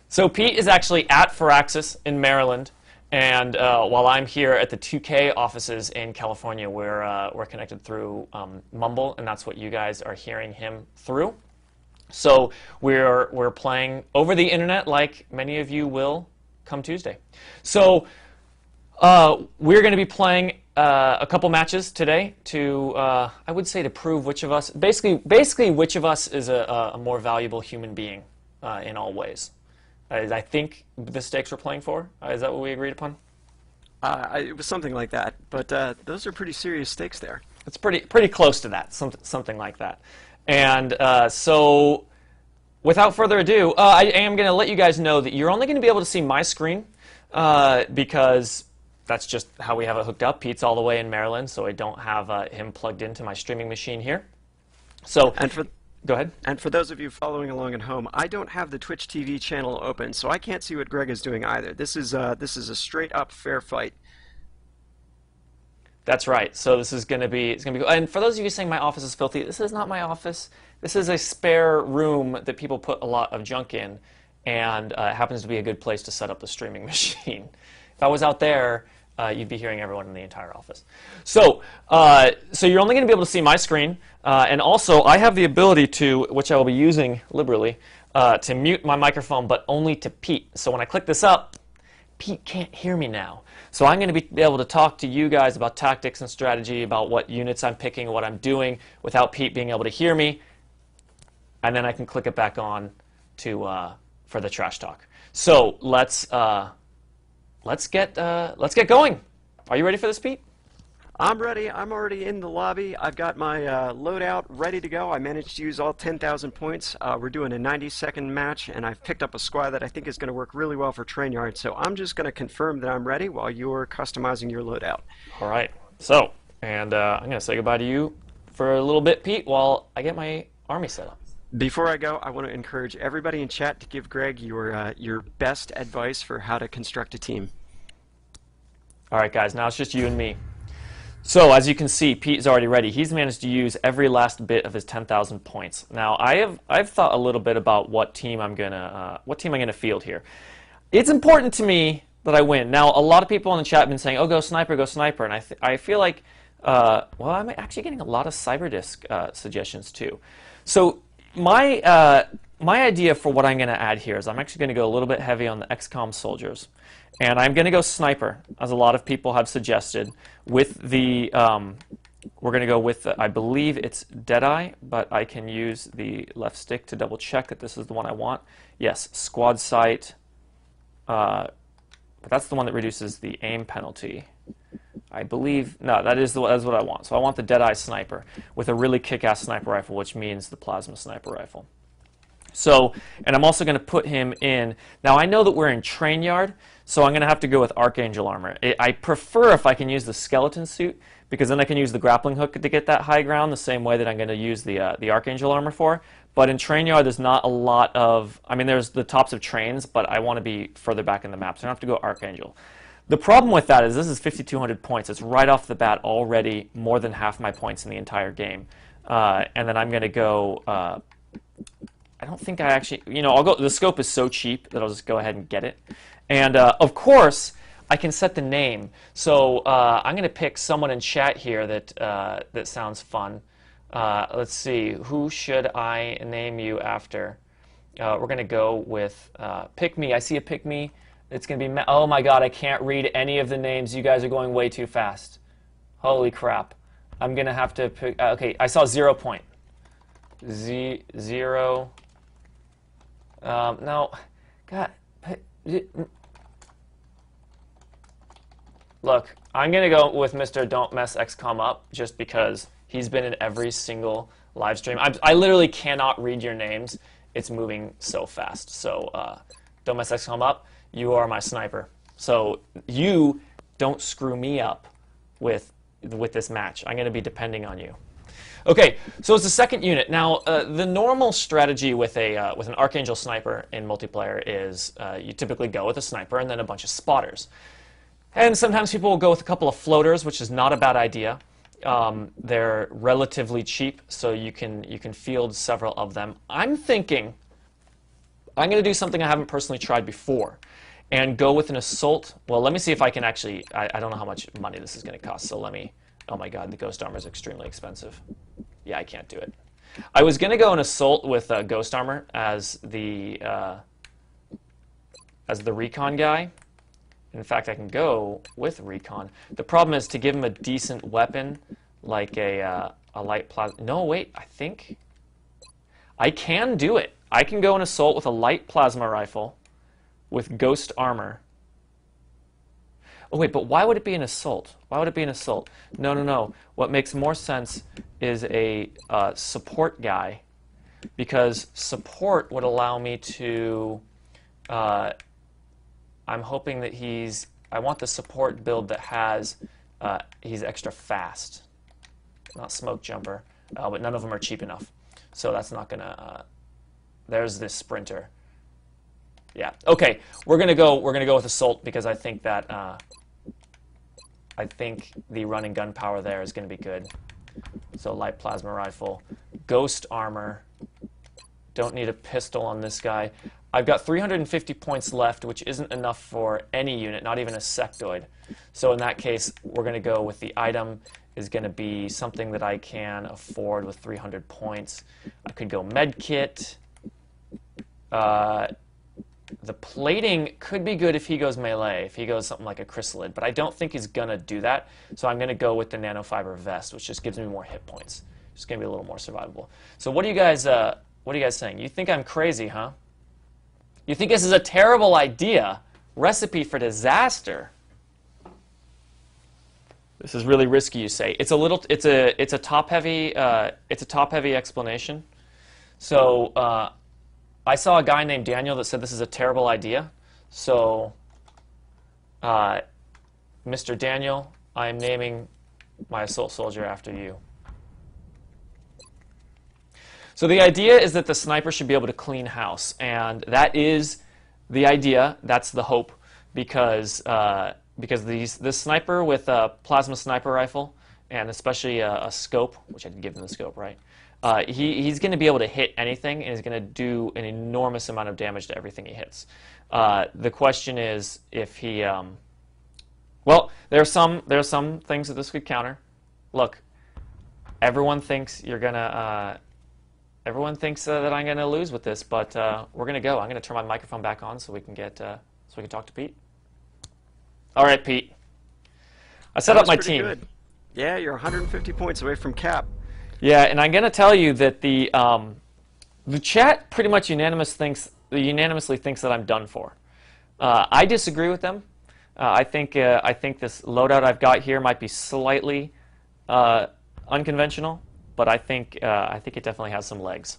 So Pete is actually at Firaxis in Maryland, and while I'm here at the 2K offices in California, we're connected through Mumble, and that's what you guys are hearing him through. So we're playing over the internet, like many of you will come Tuesday. So we're going to be playing a couple matches today to, I would say, to prove which of us, basically which of us is a more valuable human being in all ways. I think the stakes we're playing for. Is that what we agreed upon? It was something like that, but those are pretty serious stakes there. It's pretty close to that, something like that. And so, without further ado, I am going to let you guys know that you're only going to be able to see my screen because that's just how we have it hooked up. Pete's all the way in Maryland, so I don't have him plugged into my streaming machine here. So, go ahead. And for those of you following along at home, I don't have the Twitch TV channel open, so I can't see what Greg is doing either. This is a straight up fair fight. That's right. So this is going to be and for those of you saying my office is filthy, this is not my office. This is a spare room that people put a lot of junk in, and it happens to be a good place to set up the streaming machine. If I was out there, you'd be hearing everyone in the entire office. So so you're only going to be able to see my screen, and also I have the ability to, which I will be using liberally, to mute my microphone, but only to Pete. So when I click this up, Pete can't hear me now. So I'm going to be able to talk to you guys about tactics and strategy, about what units I'm picking, what I'm doing, without Pete being able to hear me. And then I can click it back on to for the trash talk. So let's get going. Are you ready for this, Pete? I'm ready. I'm already in the lobby. I've got my loadout ready to go. I managed to use all 10,000 points. We're doing a 90-second match, and I've picked up a squad that I think is going to work really well for TrainYard. So I'm just going to confirm that I'm ready while you're customizing your loadout. All right. So, and I'm going to say goodbye to you for a little bit, Pete, while I get my army set up. Before I go, I want to encourage everybody in chat to give Greg your best advice for how to construct a team. All right, guys. Now it's just you and me. So as you can see, Pete is already ready. He's managed to use every last bit of his 10,000 points. Now I've thought a little bit about what team I'm gonna field here. It's important to me that I win. Now a lot of people in the chat have been saying, "Oh, go sniper," and I feel like well, I'm actually getting a lot of Cyberdisk suggestions too. So my idea for what I'm going to add here is I'm actually going to go a little bit heavy on the XCOM soldiers. And I'm going to go sniper, as a lot of people have suggested, with the, we're going to go with, I believe it's Deadeye, but I can use the left stick to double check that this is the one I want. Yes, squad sight, but that's the one that reduces the aim penalty. I believe, no, that's what I want. So I want the Deadeye sniper with a really kick-ass sniper rifle, which means the plasma sniper rifle. So, and I'm also going to put him in, now I know that we're in TrainYard, so I'm going to have to go with Archangel armor. I prefer if I can use the skeleton suit, because then I can use the grappling hook to get that high ground the same way that I'm going to use the Archangel armor for. But in TrainYard, there's not a lot of, I mean, there's the tops of trains, but I want to be further back in the map, so I have to go Archangel. The problem with that is this is 5,200 points. It's right off the bat already more than half my points in the entire game. And then I'm going to go, I don't think I actually, I'll go, the scope is so cheap that I'll just go ahead and get it. And of course, I can set the name. So I'm going to pick someone in chat here that that sounds fun. Let's see, who should I name you after? We're going to go with Pick Me. I see a Pick Me. It's going to be, oh my god, I can't read any of the names. You guys are going way too fast. Holy crap. I'm going to have to pick, okay, I saw 0 point. Zero. No, God. Look, I'm going to go with Mr. Don't Mess XCOM Up just because he's been in every single live stream. I literally cannot read your names. It's moving so fast. So Don't Mess XCOM Up, you are my sniper. So you don't screw me up with this match. I'm going to be depending on you. Okay, so it's the second unit. Now, the normal strategy with an Archangel sniper in multiplayer is you typically go with a sniper and then a bunch of spotters. And sometimes people will go with a couple of floaters, which is not a bad idea. They're relatively cheap, so you can field several of them. I'm thinking I'm going to do something I haven't personally tried before and go with an assault. Well, let me see if I can actually, I don't know how much money this is going to cost, so let me, oh my god, the ghost armor is extremely expensive. Yeah, I can't do it. I was going to go an assault with ghost armor as the recon guy. In fact, I can go with recon. The problem is to give him a decent weapon, like a light plasma. No, wait, I think I can do it. I can go an assault with a light plasma rifle with ghost armor. Oh wait, but why would it be an assault? Why would it be an assault? No, no, no. What makes more sense is a support guy, because support would allow me to. I'm hoping that I want the support build that has. He's extra fast, not smoke jumper, but none of them are cheap enough, so that's not gonna. There's this sprinter. Yeah. Okay. We're gonna go with assault because I think that I think the running gun power there is gonna be good. So light plasma rifle, ghost armor. Don't need a pistol on this guy. I've got 350 points left, which isn't enough for any unit, not even a sectoid. So in that case, we're gonna go with the item is gonna be something that I can afford with 300 points. I could go med kit. The plating could be good if he goes melee, if he goes something like a chrysalid, but I don't think he's going to do that, so I'm going to go with the nanofiber vest, which just gives me more hit points. It's going to be a little more survivable. So what are you guys saying? You think I'm crazy, huh? You think this is a terrible idea? Recipe for disaster. This is really risky, you say. It's a top-heavy explanation. So I saw a guy named Daniel that said this is a terrible idea. So, Mr. Daniel, I am naming my assault soldier after you. So the idea is that the sniper should be able to clean house, and that is the idea. That's the hope, because this sniper with a plasma sniper rifle, and especially a scope, which I did give him the scope, right? He's going to be able to hit anything, and he's going to do an enormous amount of damage to everything he hits. The question is if he... well, there are some things that this could counter. Look, everyone thinks you're going to... everyone thinks that I'm going to lose with this, but we're going to go. I'm going to turn my microphone back on so we can get so we can talk to Pete. All right, Pete. I set up my team. Good. Yeah, you're 150 points away from cap. Yeah, and I'm going to tell you that the chat pretty much unanimously thinks that I'm done for. I disagree with them. I think this loadout I've got here might be slightly unconventional, but I think it definitely has some legs.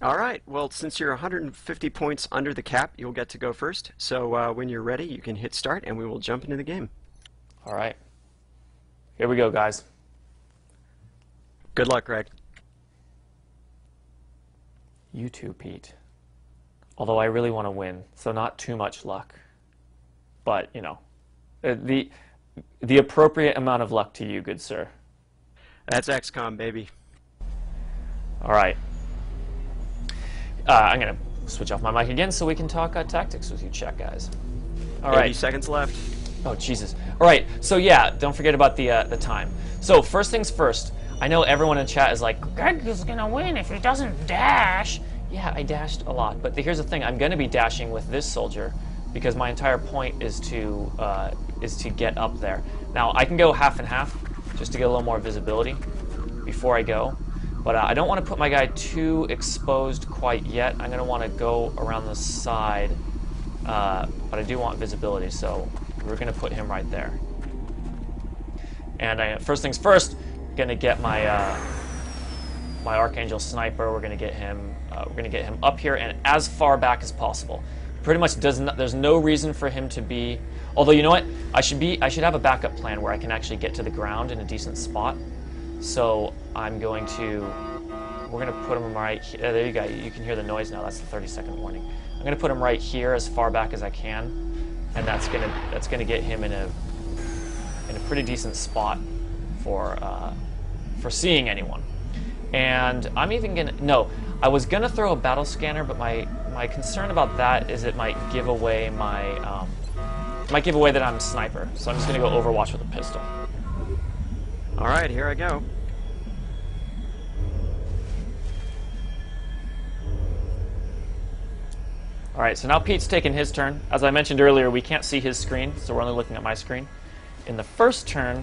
All right. Well, since you're 150 points under the cap, you'll get to go first. So when you're ready, you can hit start, and we will jump into the game. All right. Here we go, guys. Good luck, Greg. You too, Pete. Although I really want to win, so not too much luck. But, you know, the appropriate amount of luck to you, good sir. That's XCOM, baby. All right. I'm going to switch off my mic again so we can talk tactics with you chat, guys. All right. 80 seconds left. Oh, Jesus. All right, so yeah, don't forget about the time. So first things first, I know everyone in chat is like, Greg is going to win if he doesn't dash. Yeah, I dashed a lot, but here's the thing. I'm going to be dashing with this soldier because my entire point is to get up there. Now, I can go half and half just to get a little more visibility before I go, but I don't want to put my guy too exposed quite yet. I'm going to want to go around the side, but I do want visibility, so we're going to put him right there. And first things first, going to get my my Archangel Sniper. We're going to get him. We're going to get him up here and as far back as possible. Pretty much does not. There's no reason for him to be. Although you know what, I should have a backup plan where I can actually get to the ground in a decent spot. So I'm going to. We're going to put him right here. There you go. You can hear the noise now. That's the 30-second warning. I'm going to put him right here as far back as I can, and that's gonna get him in a pretty decent spot for seeing anyone. And I'm even gonna I was gonna throw a battle scanner, but my concern about that is it might give away my might give away that I'm a sniper. So I'm just gonna go Overwatch with a pistol. All right, here I go. All right, so now Pete's taking his turn. As I mentioned earlier, we can't see his screen, so we're only looking at my screen. In the first turn,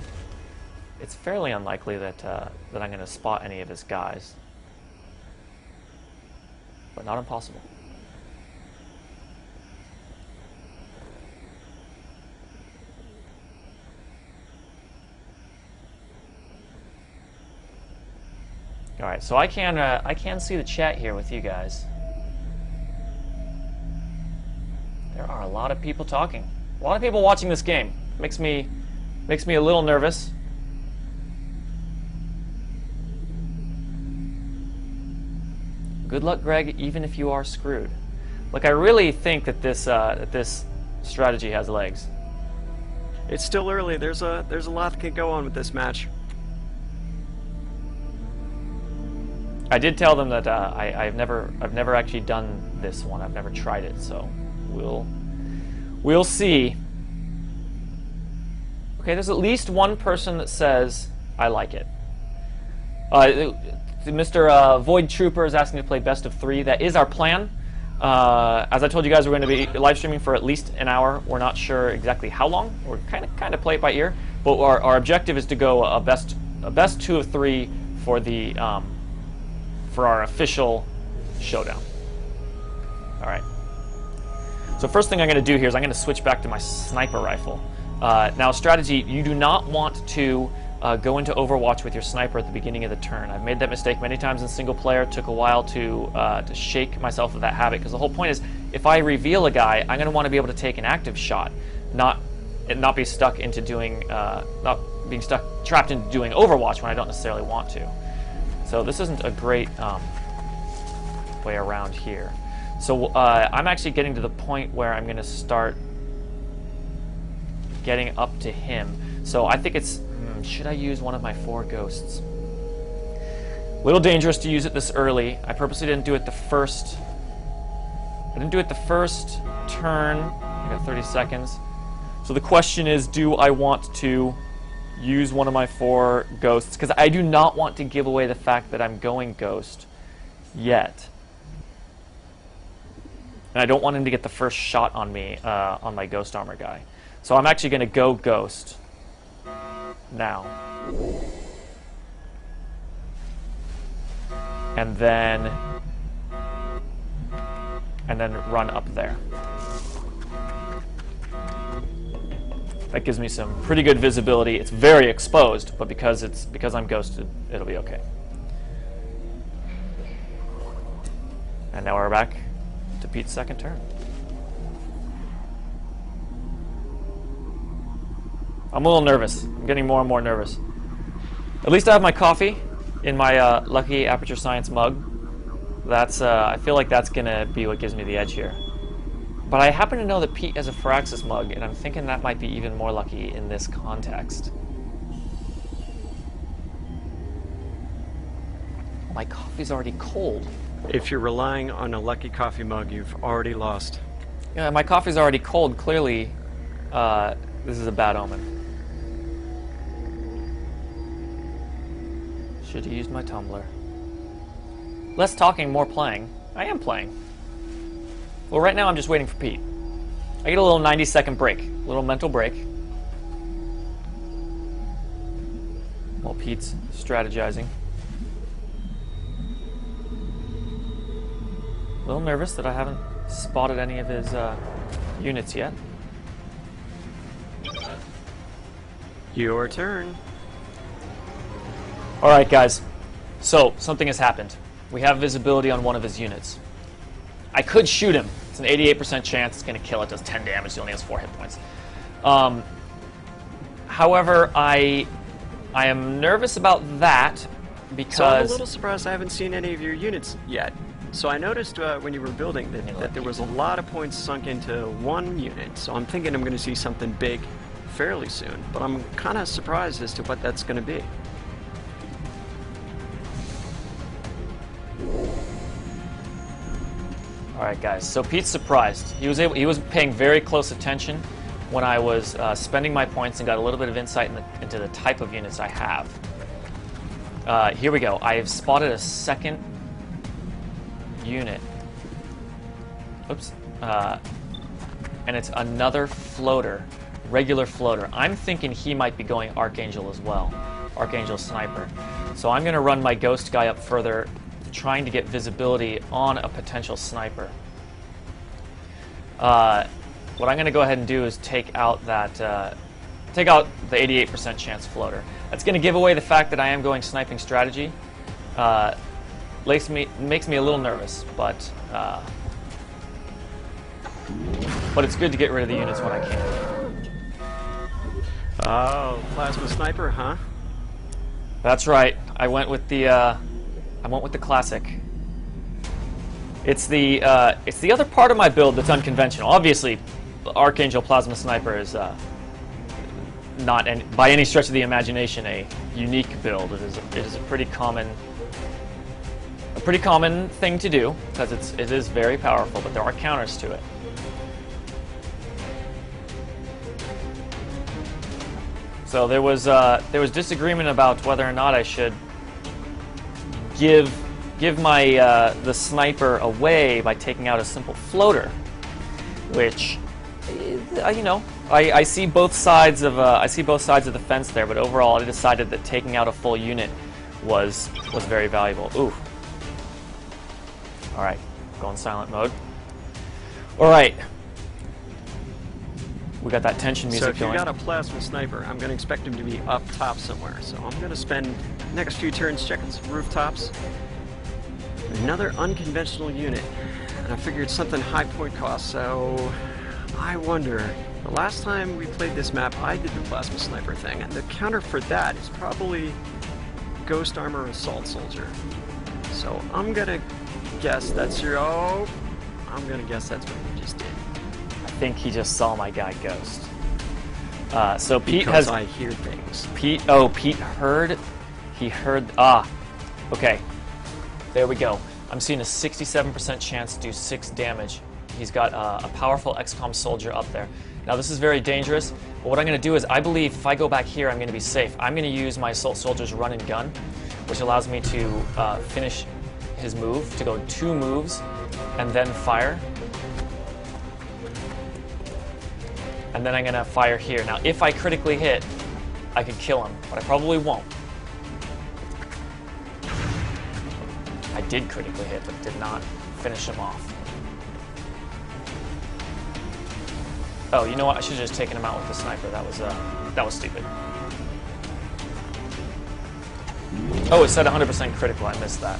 it's fairly unlikely that that I'm going to spot any of his guys, but not impossible. All right, so I can see the chat here with you guys. There are a lot of people talking. A lot of people watching this game. Makes me a little nervous. Good luck, Greg, even if you are screwed. Like, I really think that this strategy has legs. It's still early. There's a lot that can go on with this match. I did tell them that I've never actually done this one. I've never tried it, so we'll see. Okay, there's at least one person that says I like it. Mr. Void Trooper is asking to play best of 3. That is our plan. As I told you guys, we're going to be live streaming for at least an hour. We're not sure exactly how long. We're kind of play it by ear. But our objective is to go a best 2 of 3 for the for our official showdown. All right. So first thing I'm going to do here is I'm going to switch back to my sniper rifle. Now, strategy: you do not want to go into Overwatch with your sniper at the beginning of the turn. I've made that mistake many times in single player. It took a while to shake myself of that habit, because the whole point is, if I reveal a guy, I'm going to want to be able to take an active shot, not be stuck into doing not being trapped into doing Overwatch when I don't necessarily want to. So this isn't a great way around here. So I'm actually getting to the point where I'm going to start getting up to him. So I think it's, should I use one of my 4 ghosts? A little dangerous to use it this early. I purposely didn't do it the first. I didn't do it the first turn. I got 30 seconds. So the question is, do I want to use one of my 4 ghosts? Because I do not want to give away the fact that I'm going ghost yet. And I don't want him to get the first shot on me, on my ghost armor guy. So I'm actually going to go ghost now. And then run up there. That gives me some pretty good visibility. It's very exposed, but because I'm ghosted, it'll be okay. And now we're back to Pete's second turn. I'm a little nervous. I'm getting more and more nervous. At least I have my coffee in my lucky Aperture Science mug. That's I feel like that's gonna be what gives me the edge here. But I happen to know that Pete has a Firaxis mug, and I'm thinking that might be even more lucky in this context. My coffee's already cold. If you're relying on a lucky coffee mug, you've already lost. Yeah, my coffee's already cold. Clearly, this is a bad omen. Should have used my tumbler. Less talking, more playing. I am playing. Well, right now I'm just waiting for Pete. I get a little 90-second break. A little mental break. While Pete's strategizing. A little nervous that I haven't spotted any of his units yet. Your turn. Alright, guys. So, something has happened. We have visibility on one of his units. I could shoot him. It's an 88% chance. It's going to kill. It does 10 damage. He only has 4 hit points. However, I am nervous about that because... So I'm a little surprised I haven't seen any of your units yet. So I noticed when you were building that there was a lot of points sunk into one unit. So I'm thinking I'm going to see something big fairly soon. But I'm kind of surprised as to what that's going to be. All right, guys. So Pete's surprised. He was paying very close attention when I was spending my points and got a little bit of insight into the type of units I have. Here we go. I have spotted a second unit. Oops. And it's another floater, regular floater. I'm thinking he might be going Archangel as well, Archangel Sniper. So I'm going to run my Ghost guy up further, trying to get visibility on a potential sniper. What I'm going to go ahead and do is take out the 88% chance floater. That's going to give away the fact that I am going sniping strategy. Makes me a little nervous, but it's good to get rid of the units when I can. Oh, plasma sniper, huh? That's right. I went with the classic. It's the other part of my build that's unconventional. Obviously, Archangel Plasma Sniper is not by any stretch of the imagination a unique build. It is a pretty common thing to do because it is very powerful, but there are counters to it. So there was disagreement about whether or not I should give my the sniper away by taking out a simple floater, which I see both sides of the fence there, but overall I decided that taking out a full unit was very valuable. Ooh. All right, go in silent mode. All right. We got that tension music going. So if you got a plasma sniper, I'm going to expect him to be up top somewhere. So I'm going to spend the next few turns checking some rooftops. Another unconventional unit. And I figured something high point cost, so I wonder. The last time we played this map, I did the plasma sniper thing, and the counter for that is probably Ghost Armor Assault Soldier. So I'm going to guess that's your... Oh, I'm going to guess that's what you just did. I think he just saw my guy Ghost. So Pete because has... I hear things. Pete heard... He heard... Okay. There we go. I'm seeing a 67% chance to do 6 damage. He's got a powerful XCOM soldier up there. Now this is very dangerous, but what I'm going to do is, I believe if I go back here, I'm going to be safe. I'm going to use my assault soldier's run and gun, which allows me to finish his move, to go 2 moves, and then fire. And then I'm going to fire here. Now, if I critically hit, I could kill him, but I probably won't. I did critically hit, but did not finish him off. Oh, you know what? I should have just taken him out with the sniper. That was stupid. Oh, it said 100% critical. I missed that.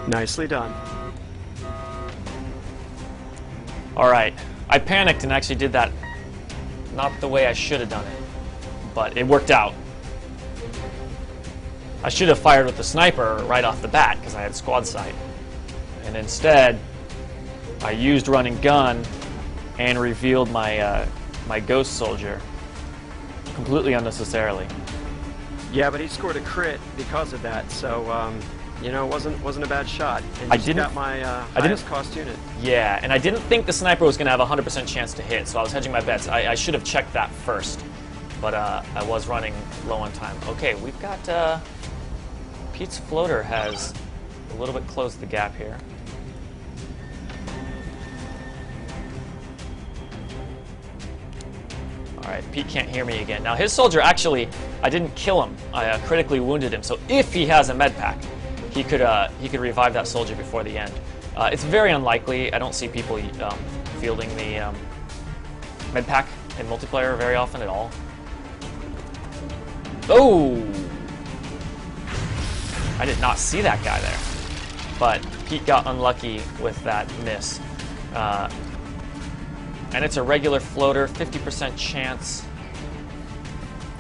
Nicely done. All right. I panicked and actually did that not the way I should have done it, but it worked out. I should have fired with the sniper right off the bat because I had squad sight. And instead, I used run and gun and revealed my my ghost soldier completely unnecessarily. Yeah, but he scored a crit because of that, so you know, it wasn't a bad shot. And you got my highest cost unit. Yeah, and I didn't think the sniper was going to have a 100% chance to hit, so I was hedging my bets. I should have checked that first, but I was running low on time. Okay, we've got Pete's floater has a little bit closed the gap here. Alright, Pete can't hear me again. Now his soldier, actually, I didn't kill him. I critically wounded him, so if he has a med pack, he could revive that soldier before the end. It's very unlikely. I don't see people fielding the med pack in multiplayer very often at all. Oh! I did not see that guy there. But Pete got unlucky with that miss. And it's a regular floater, 50% chance.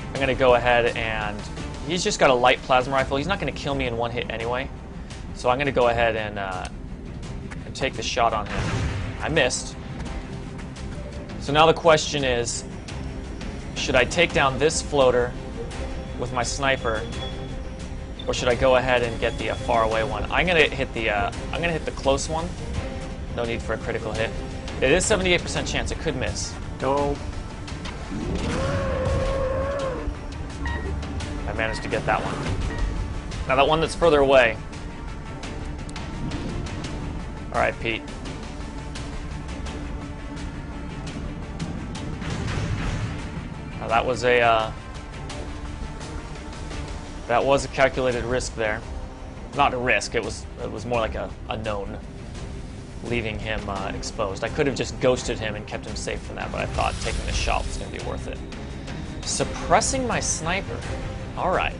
I'm going to go ahead and... He's just got a light plasma rifle. He's not going to kill me in one hit anyway. So I'm going to go ahead and take the shot on him. I missed. So now the question is, should I take down this floater with my sniper or should I go ahead and get the far away one? I'm gonna hit the close one. No need for a critical hit. It is 78% chance it could miss. Don't. I managed to get that one. Now that one that's further away. All right, Pete. Now that was a calculated risk there. Not a risk. It was more like a known, leaving him exposed. I could have just ghosted him and kept him safe from that, but I thought taking the shot was going to be worth it. Suppressing my sniper. All right.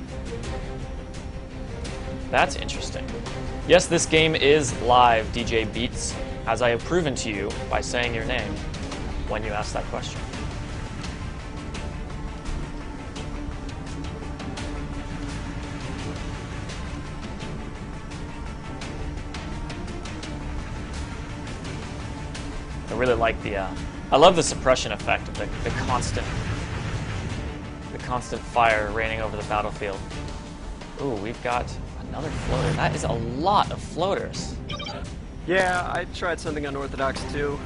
That's interesting. Yes, this game is live, DJ Beats, as I have proven to you by saying your name when you asked that question. I really like the, I love the suppression effect of the constant fire raining over the battlefield. Ooh, we've got another floater. That is a lot of floaters. Yeah, I tried something unorthodox too.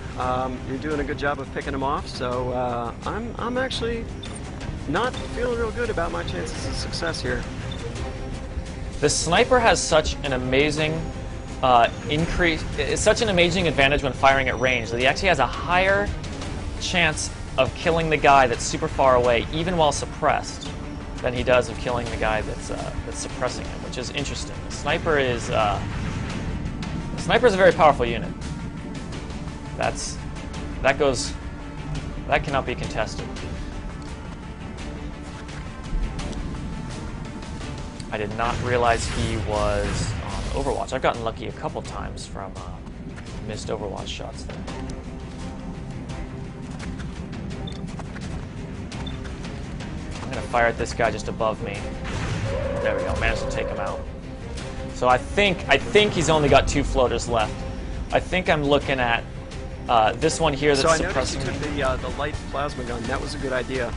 You're doing a good job of picking them off, so I'm actually not feeling real good about my chances of success here. The sniper has such an amazing such an amazing advantage when firing at range that he actually has a higher chance of killing the guy that's super far away, even while suppressed, than he does of killing the guy that's suppressing him, which is interesting. The sniper is a very powerful unit. That cannot be contested. I did not realize he was on Overwatch. I've gotten lucky a couple times from missed Overwatch shots there. I'm gonna fire at this guy just above me. There we go, managed to take him out. So I think he's only got 2 floaters left. I think I'm looking at this one here that's suppressing me. So I noticed you took the light plasma gun. That was a good idea.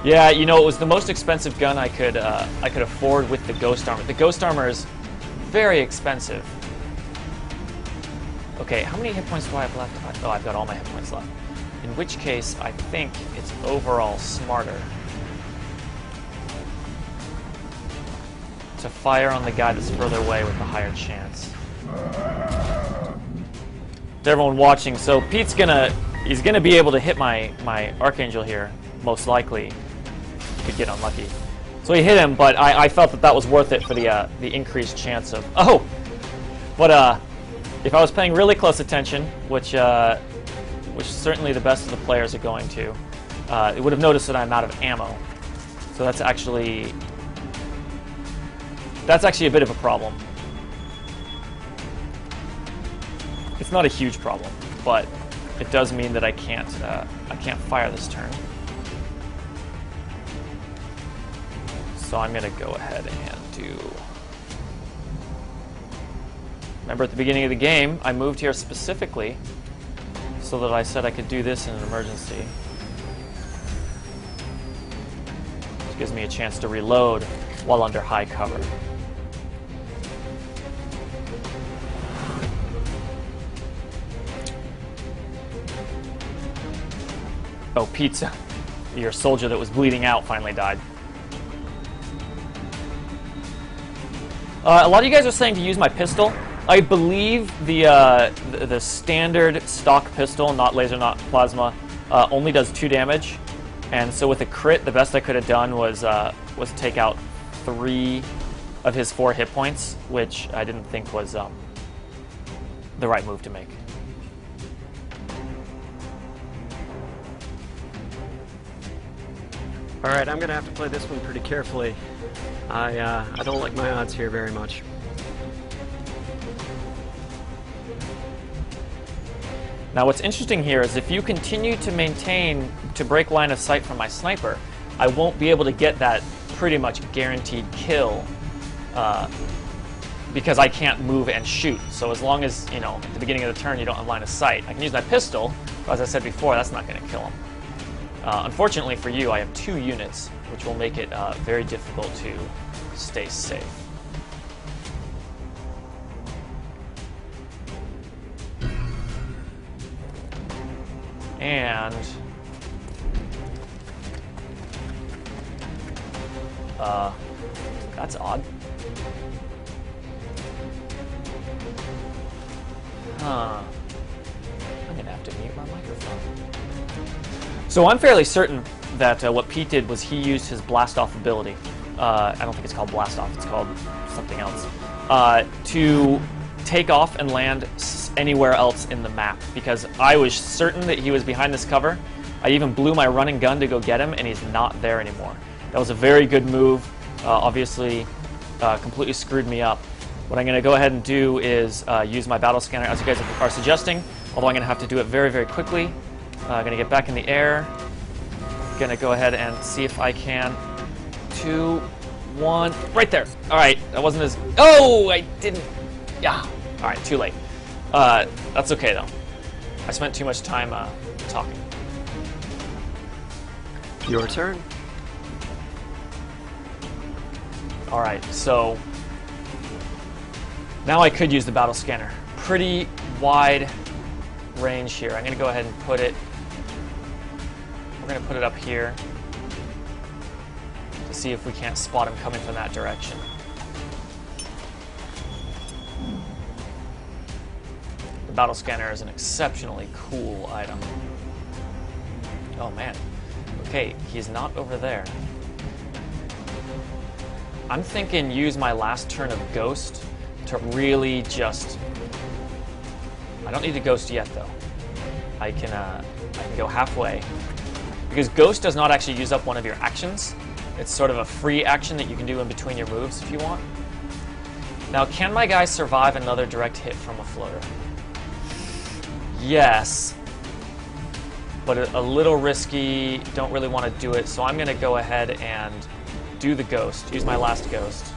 Yeah, you know, it was the most expensive gun I could afford with the ghost armor. The ghost armor is very expensive. Okay, how many hit points do I have left? Oh, I've got all my hit points left. In which case, I think it's overall smarter to fire on the guy that's further away with the higher chance. To everyone watching, so Pete's he's gonna be able to hit my Archangel here, most likely. Could get unlucky. So he hit him, but I felt that was worth it for the increased chance of... Oh! But if I was paying really close attention, which certainly the best of the players are going to, it would have noticed that I'm out of ammo. So that's actually a bit of a problem. It's not a huge problem, but it does mean that I can't fire this turn. So I'm going to go ahead and do... Remember at the beginning of the game, I moved here specifically so that I said I could do this in an emergency. Which gives me a chance to reload while under high cover. Oh, Pizza. Your soldier that was bleeding out finally died. A lot of you guys are saying to use my pistol. I believe the standard stock pistol, not laser, not plasma, only does 2 damage, and so with a crit, the best I could have done was take out 3 of his 4 hit points, which I didn't think was the right move to make. All right, I'm gonna have to play this one pretty carefully. I don't like my odds here very much. Now what's interesting here is if you continue to break line of sight from my sniper, I won't be able to get that pretty much guaranteed kill because I can't move and shoot. So as long as, you know, at the beginning of the turn you don't have line of sight, I can use my pistol, but as I said before, that's not going to kill him. Unfortunately for you, I have 2 units, which will make it very difficult to stay safe. And that's odd. Huh. I'm gonna have to mute my microphone. So I'm fairly certain that what Pete did was he used his blast off ability. I don't think it's called blast off, it's called something else. To take off and land anywhere else in the map, because I was certain that he was behind this cover. I even blew my running gun to go get him, and he's not there anymore. That was a very good move. Obviously, completely screwed me up. What I'm going to go ahead and do is use my battle scanner, as you guys are suggesting, although I'm going to have to do it very, very quickly. I'm going to get back in the air. Going to go ahead and see if I can. 2, 1, right there. All right, that wasn't as... Oh, I didn't... Yeah, all right, too late. That's okay, though. I spent too much time talking. Your turn. All right, so now I could use the battle scanner. Pretty wide range here. I'm going to go ahead and put it... We're going to put it up here to see if we can't spot him coming from that direction. The battle scanner is an exceptionally cool item. Oh man. Okay, he's not over there. I'm thinking use my last turn of Ghost to really just... I don't need to Ghost yet though. I can go halfway. Because Ghost does not actually use up one of your actions. It's sort of a free action that you can do in between your moves if you want. Now, can my guy survive another direct hit from a floater? Yes. But a little risky, don't really want to do it, so I'm going to go ahead and do the Ghost, use my last Ghost.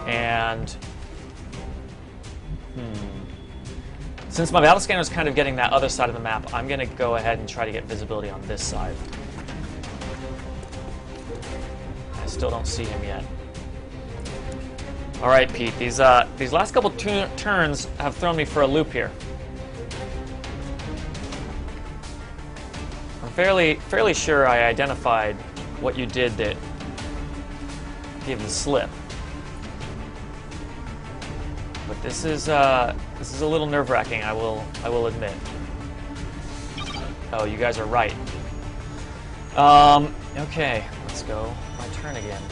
And... Since my battle scanner is kind of getting that other side of the map, I'm going to go ahead and try to get visibility on this side. I still don't see him yet. All right, Pete. These last couple turns have thrown me for a loop here. I'm fairly sure I identified what you did that gave the slip. But this is a little nerve-wracking, I will admit. Oh, you guys are right. Okay, let's go. My turn again.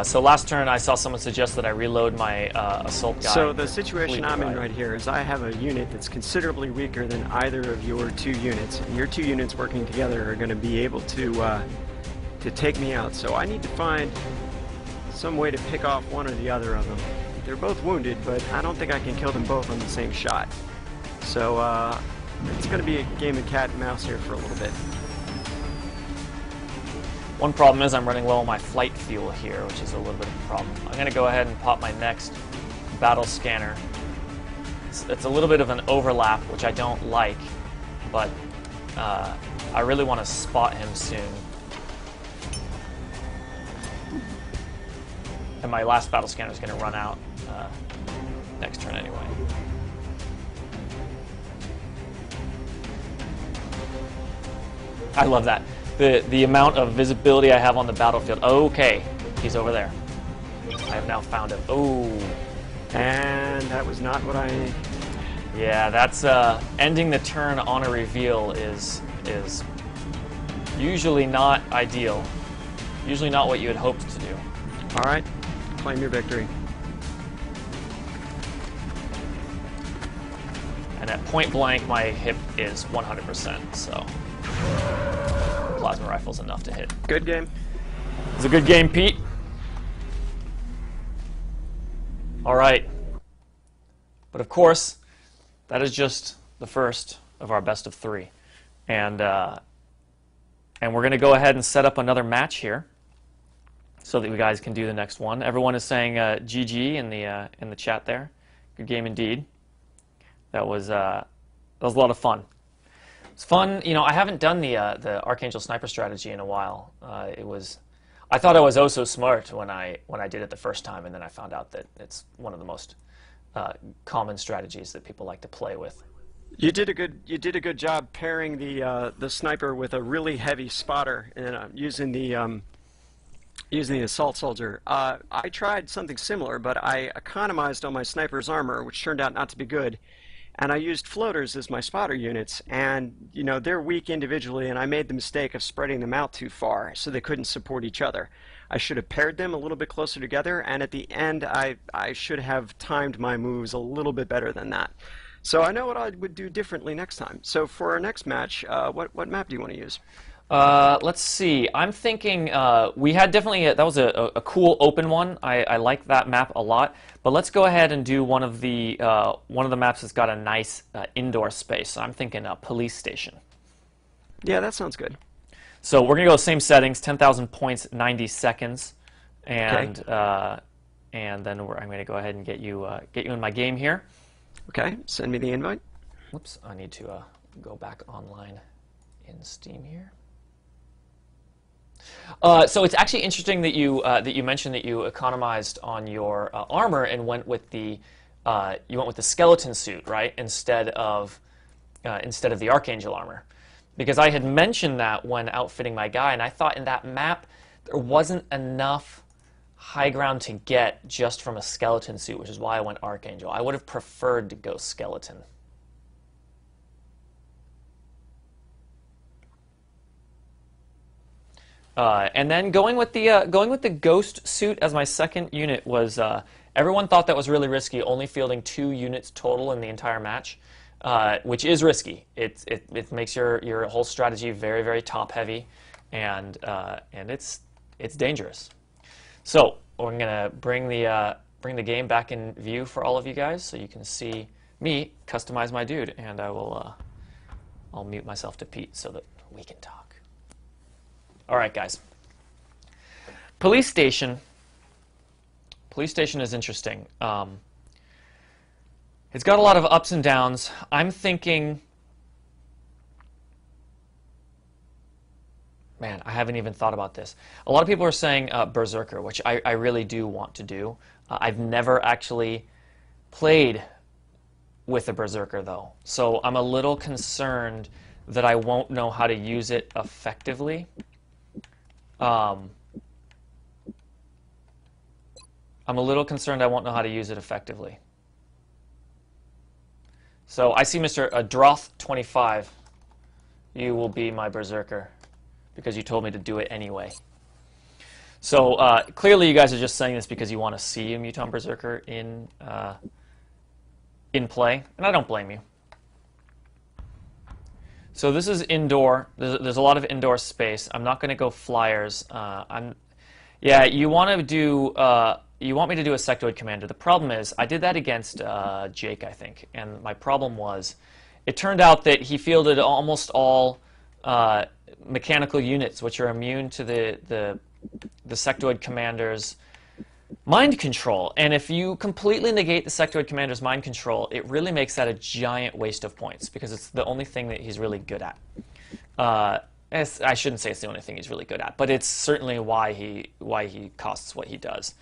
So last turn, I saw someone suggest that I reload my assault guy. So the situation I'm in right here is I have a unit that's considerably weaker than either of your two units. And your two units working together are going to be able to take me out. So I need to find some way to pick off one or the other of them. They're both wounded, but I don't think I can kill them both on the same shot. So it's going to be a game of cat and mouse here for a little bit. One problem is I'm running low on my flight fuel here, which is a little bit of a problem. I'm going to go ahead and pop my next battle scanner. It's a little bit of an overlap, which I don't like, but I really want to spot him soon. And my last battle scanner is going to run out next turn anyway. I love that. The amount of visibility I have on the battlefield. Okay, he's over there. I have now found him. Oh, and that was not what I... Yeah, that's ending the turn on a reveal is usually not ideal. Usually not what you had hoped to do. All right, claim your victory. And at point blank, my hip is 100%, so plasma rifle's enough to hit. Good game. It was a good game, Pete. All right. But of course, that is just the first of our best of 3. And we're going to go ahead and set up another match here so that you guys can do the next one. Everyone is saying GG in the chat there. Good game indeed. That was a lot of fun. It's fun, you know. I haven't done the Archangel sniper strategy in a while. I thought I was oh so smart when I did it the first time, and then I found out that it's one of the most common strategies that people like to play with. You did a good job pairing the sniper with a really heavy spotter and using the assault soldier. I tried something similar, but I economized on my sniper's armor, which turned out not to be good. And I used floaters as my spotter units, and they're weak individually, and I made the mistake of spreading them out too far, so they couldn't support each other. I should have paired them a little bit closer together, and at the end I should have timed my moves a little bit better than that. So I know what I would do differently next time. So for our next match, what map do you want to use? Let's see. I'm thinking we had definitely that was a cool open one. I like that map a lot. But let's go ahead and do one of the maps that's got a nice indoor space. So I'm thinking a police station. Yeah, that sounds good. So we're gonna go same settings, 10,000 points, 90 seconds, and Okay. and then I'm gonna go ahead and get you in my game here. Okay, send me the invite. Whoops, I need to go back online in Steam here. So it's actually interesting that you mentioned that you economized on your armor and went with the skeleton suit, right, instead of the Archangel armor, because I had mentioned that when outfitting my guy, and I thought in that map there wasn't enough high ground to get just from a skeleton suit, which is why I went Archangel. I would have preferred to go skeleton. And then going with the ghost suit as my second unit was everyone thought that was really risky, only fielding 2 units total in the entire match, which is risky. It makes your whole strategy very, very top heavy, and it's dangerous. So we're gonna bring the game back in view for all of you guys, so you can see me customize my dude, and I'll mute myself to Pete so that we can talk. All right, guys. Police station. Police station is interesting. It's got a lot of ups and downs. I'm thinking, man, I haven't even thought about this. A lot of people are saying Berserker, which I really do want to do. I've never actually played with a Berserker, though. So I'm a little concerned that I won't know how to use it effectively. I'm a little concerned I won't know how to use it effectively. So I see Mr. Droth25. You will be my Berserker because you told me to do it anyway. So clearly you guys are just saying this because you want to see a Muton Berserker in play, and I don't blame you. So this is indoor. There's a lot of indoor space. I'm not going to go flyers. Yeah, you want to do. You want me to do a sectoid commander. The problem is I did that against Jake, I think, and my problem was it turned out that he fielded almost all mechanical units, which are immune to the sectoid commander's mind control. And if you completely negate the sectoid commander's mind control, it really makes that a giant waste of points because it's the only thing that he's really good at. I shouldn't say it's the only thing he's really good at, but it's certainly why he costs what he does.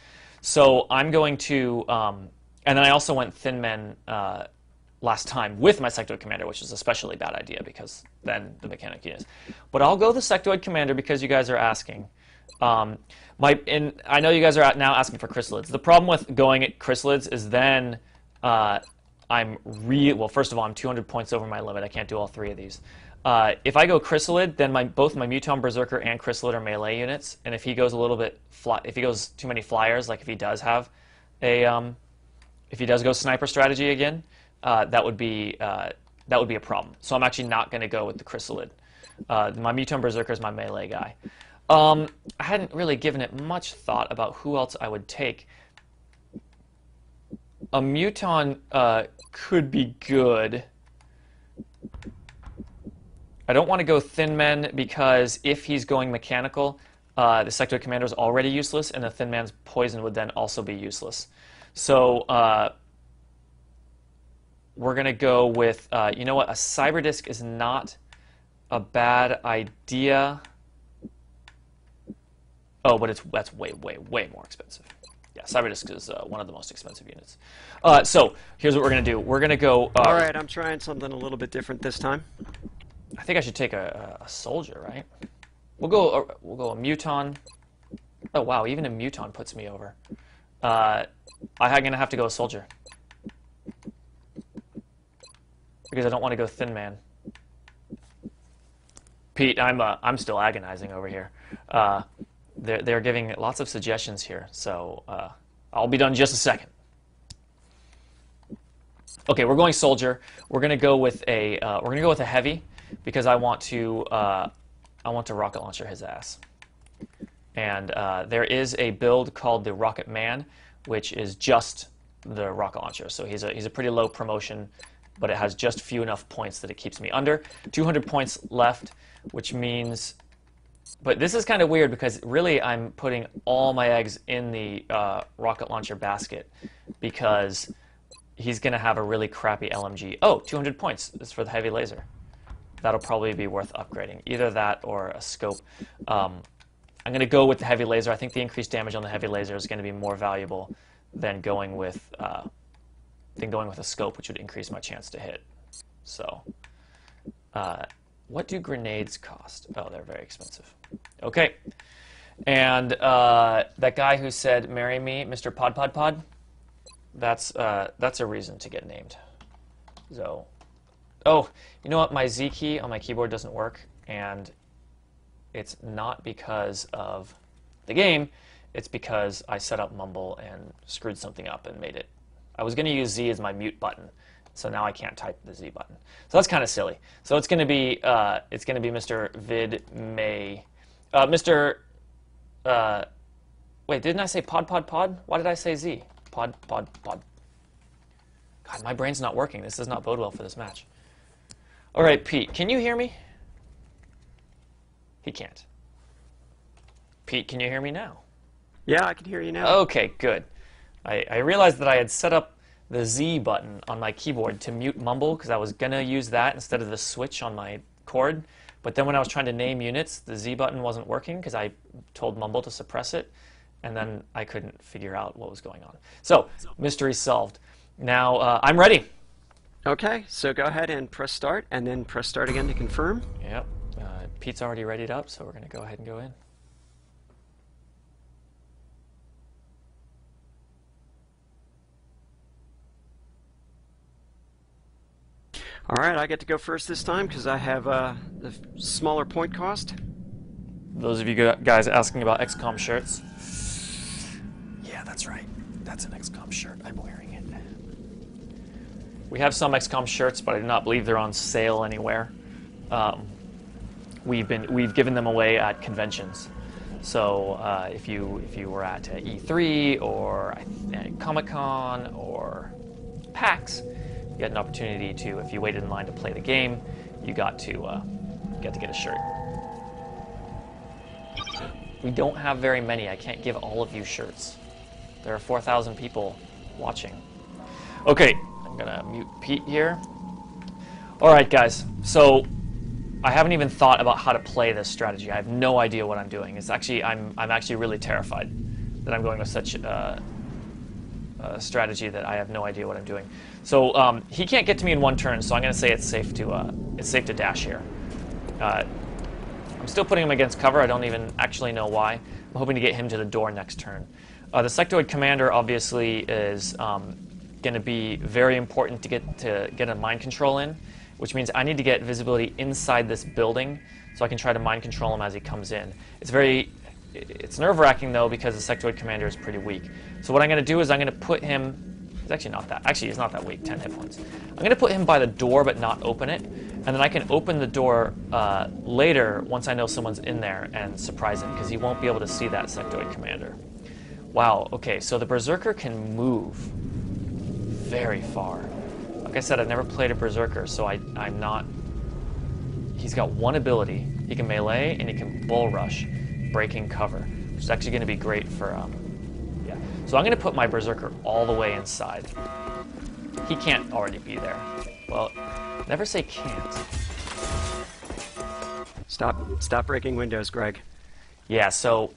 So I'm going to, and then I also went Thin Men last time with my sectoid commander, which is a especially bad idea because then the mechanic units. But I'll go the sectoid commander because you guys are asking. And I know you guys are now asking for chrysalids. The problem with going at chrysalids is then well, first of all, I'm 200 points over my limit. I can't do all 3 of these. If I go chrysalid, then both my Muton Berserker and chrysalid are melee units. And if he goes if he goes too many flyers, like if he does have if he does go sniper strategy again, that would be a problem. So I'm actually not going to go with the chrysalid. My Muton Berserker is my melee guy. I hadn't really given it much thought about who else I would take. A Muton could be good. I don't want to go Thin Men because if he's going mechanical, the sectoid commander is already useless, and the Thin Man's poison would then also be useless. So we're going to go with, you know what, a Cyber Disc is not a bad idea. Oh, but that's way, way, way more expensive. Yeah, Cyberdisc is one of the most expensive units. So here's what we're gonna do. We're gonna go. All right, I'm trying something a little bit different this time. I think I should take a soldier, right? We'll go a muton. Oh wow, even a muton puts me over. I'm gonna have to go a soldier because I don't want to go thin man. Pete, I'm still agonizing over here. They're giving lots of suggestions here, so I'll be done in just a second. Okay, we're going soldier. We're gonna go with a heavy because I want to rocket launcher his ass. And there is a build called the Rocket Man, which is just the rocket launcher. So he's a pretty low promotion, but it has just few enough points that it keeps me under. 200 points left, which means. But this is kind of weird because really I'm putting all my eggs in the rocket launcher basket because he's going to have a really crappy LMG. Oh, 200 points is for the heavy laser. That'll probably be worth upgrading. Either that or a scope. I'm going to go with the heavy laser. I think the increased damage on the heavy laser is going to be more valuable than going with a scope, which would increase my chance to hit. So, what do grenades cost? Oh, they're very expensive. Okay, and that guy who said "Marry me, Mr. Pod," that's a reason to get named. So, oh, you know what? My Z key on my keyboard doesn't work, and it's not because of the game. It's because I set up Mumble and screwed something up and made it. I was going to use Z as my mute button, so now I can't type the Z button. So that's kind of silly. So it's going to be Mr. VidMay, wait, didn't I say pod? Why did I say Z? Pod. God, my brain's not working. This does not bode well for this match. All right, Pete, can you hear me? He can't. Pete, can you hear me now? Yeah, I can hear you now. Okay, good. I realized that I had set up the Z button on my keyboard to mute Mumble because I was going to use that instead of the switch on my cord. But then when I was trying to name units, the Z button wasn't working because I told Mumble to suppress it, and then I couldn't figure out what was going on. So, mystery solved. Now, I'm ready. Okay, so go ahead and press start, and then press start again to confirm. Yep. Pete's already readied up, so we're going to go ahead and go in. All right, I get to go first this time because I have the smaller point cost. Those of you guys asking about XCOM shirts. Yeah, that's right. That's an XCOM shirt. I'm wearing it. We have some XCOM shirts, but I do not believe they're on sale anywhere. We've given them away at conventions. So if you were at E3 or Comic-Con or PAX, you had an opportunity to, if you waited in line to play the game, you got to get a shirt. We don't have very many. I can't give all of you shirts. There are 4,000 people watching. Okay, I'm gonna mute Pete here. All right, guys. So I haven't even thought about how to play this strategy. I have no idea what I'm doing. It's actually I'm actually really terrified that I'm going with such a strategy that I have no idea what I'm doing. So he can't get to me in one turn, so I'm going to say it's safe to dash here. I'm still putting him against cover. I don't even actually know why. I'm hoping to get him to the door next turn. The sectoid commander obviously is going to be very important to get a mind control in, which means I need to get visibility inside this building so I can try to mind control him as he comes in. It's nerve-wracking though because the sectoid commander is pretty weak. So what I'm going to do is I'm going to put him. He's actually not that. Actually, he's not that weak. 10 hit points. I'm going to put him by the door, but not open it, and then I can open the door later once I know someone's in there and surprise him because he won't be able to see that sectoid commander. Wow. Okay, so the berserker can move very far. Like I said, I've never played a berserker, so I'm not. He's got one ability. He can melee and he can bull rush, breaking cover, which is actually going to be great for yeah. So I'm going to put my berserker all the way inside. He can't already be there. Well, never say can't. Stop breaking windows, Greg. Yeah. So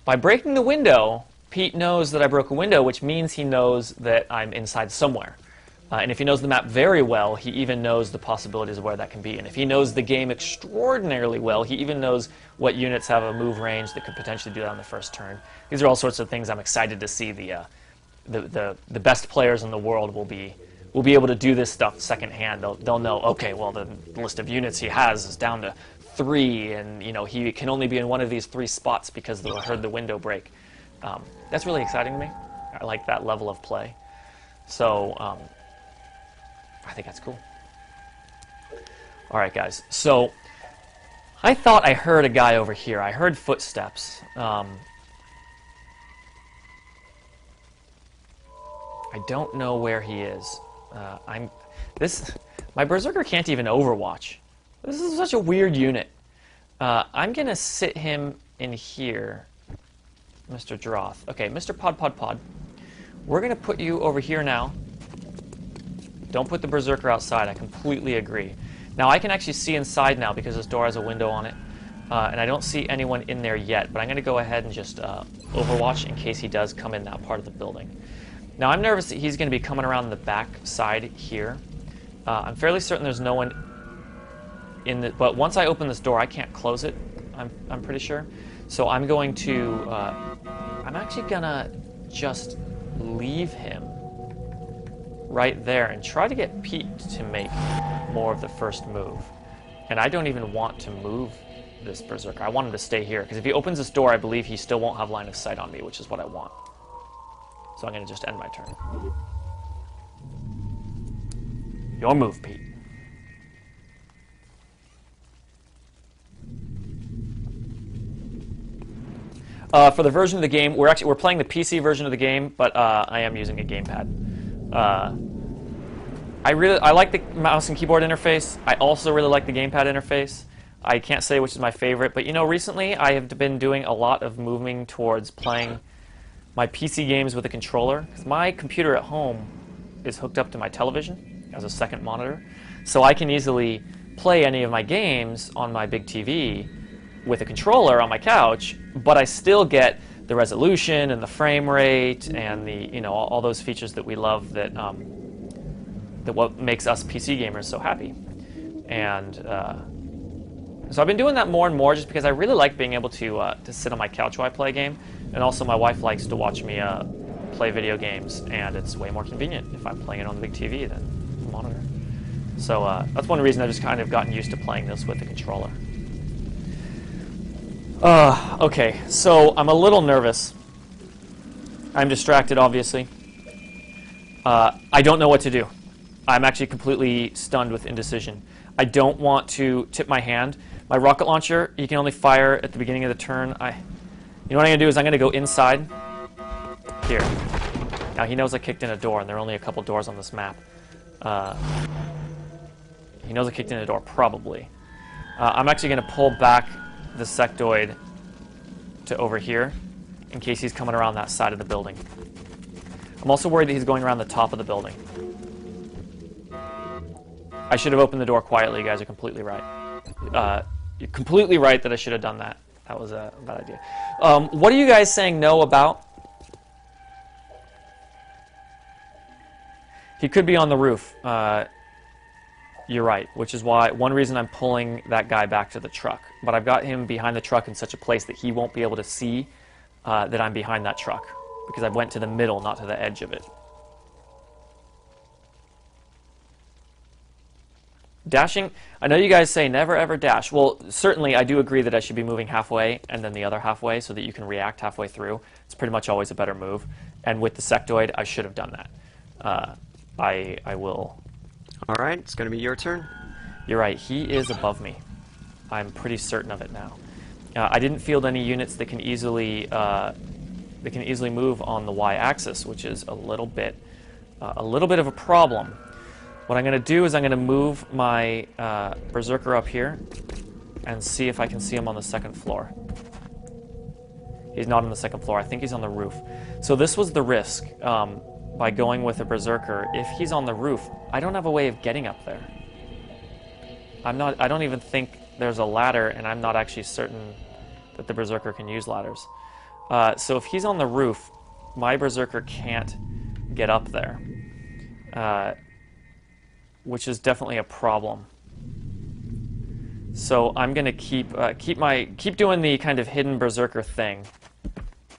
by breaking the window, Pete knows that I broke a window, which means he knows that I'm inside somewhere. And if he knows the map very well, he even knows the possibilities of where that can be. And if he knows the game extraordinarily well, he even knows what units have a move range that could potentially do that on the first turn. These are all sorts of things I'm excited to see. The best players in the world will be able to do this stuff secondhand. They'll know, okay, well, the list of units he has is down to 3, and he can only be in one of these 3 spots because they'll heard the window break. That's really exciting to me. I like that level of play. So I think that's cool. All right, guys. So I thought I heard a guy over here. I heard footsteps. I don't know where he is. My Berserker can't even Overwatch. This is such a weird unit. I'm gonna sit him in here, Mr. Droth. Okay, Mr. Pod. We're gonna put you over here now. Don't put the Berserker outside. I completely agree. Now I can actually see inside now because this door has a window on it, and I don't see anyone in there yet. But I'm gonna go ahead and just Overwatch in case he does come in that part of the building. Now I'm nervous that he's gonna be coming around the back side here. I'm fairly certain there's no one in the. But once I open this door, I can't close it. I'm pretty sure. So I'm going to. I'm actually gonna just leave him right there and try to get Pete to make more of the first move. And I don't even want to move this Berserker. I want him to stay here, because if he opens this door, I believe he still won't have line of sight on me, which is what I want. So I'm going to just end my turn. Your move, Pete. For the version of the game, we're playing the PC version of the game, but I am using a gamepad. I like the mouse and keyboard interface. I also really like the gamepad interface. I can't say which is my favorite, but recently I have been doing a lot of moving towards playing my PC games with a controller, because my computer at home is hooked up to my television as a second monitor, so I can easily play any of my games on my big TV with a controller on my couch, but I still get the resolution and the frame rate and the all those features that we love, that what makes us PC gamers so happy. And so I've been doing that more and more, just because I really like being able to sit on my couch while I play a game, and also my wife likes to watch me play video games, and it's way more convenient if I'm playing it on the big TV than the monitor. So that's one reason I've just kind of gotten used to playing this with the controller. Okay, so I'm a little nervous. I'm distracted, obviously. I don't know what to do. I'm actually completely stunned with indecision. I don't want to tip my hand. My rocket launcher, you can only fire at the beginning of the turn. You know what I'm going to do is I'm going to go inside here. Now he knows I kicked in a door, and there are only a couple doors on this map. He knows I kicked in a door, probably. I'm actually going to pull back the sectoid to over here in case he's coming around that side of the building. I'm also worried that he's going around the top of the building. I should have opened the door quietly. You guys are completely right. You're completely right that I should have done that. That was a bad idea. What are you guys saying no about? He could be on the roof. You're right, which is one reason I'm pulling that guy back to the truck. But I've got him behind the truck in such a place that he won't be able to see that I'm behind that truck, because I went to the middle, not to the edge of it. Dashing, I know you guys say never ever dash. Well, certainly I do agree that I should be moving halfway and then the other halfway so that you can react halfway through. It's pretty much always a better move. And with the sectoid, I should have done that. I will. All right, it's going to be your turn. You're right, he is above me. I'm pretty certain of it now. I didn't field any units that can easily move on the y-axis, which is a little bit of a problem. What I'm going to do is I'm going to move my Berserker up here and see if I can see him on the second floor. He's not on the second floor. I think he's on the roof. So this was the risk by going with a Berserker. If he's on the roof, I don't have a way of getting up there. I don't even think there's a ladder, and I'm not actually certain that the Berserker can use ladders. So if he's on the roof, my Berserker can't get up there, which is definitely a problem. So I'm gonna keep doing the kind of hidden Berserker thing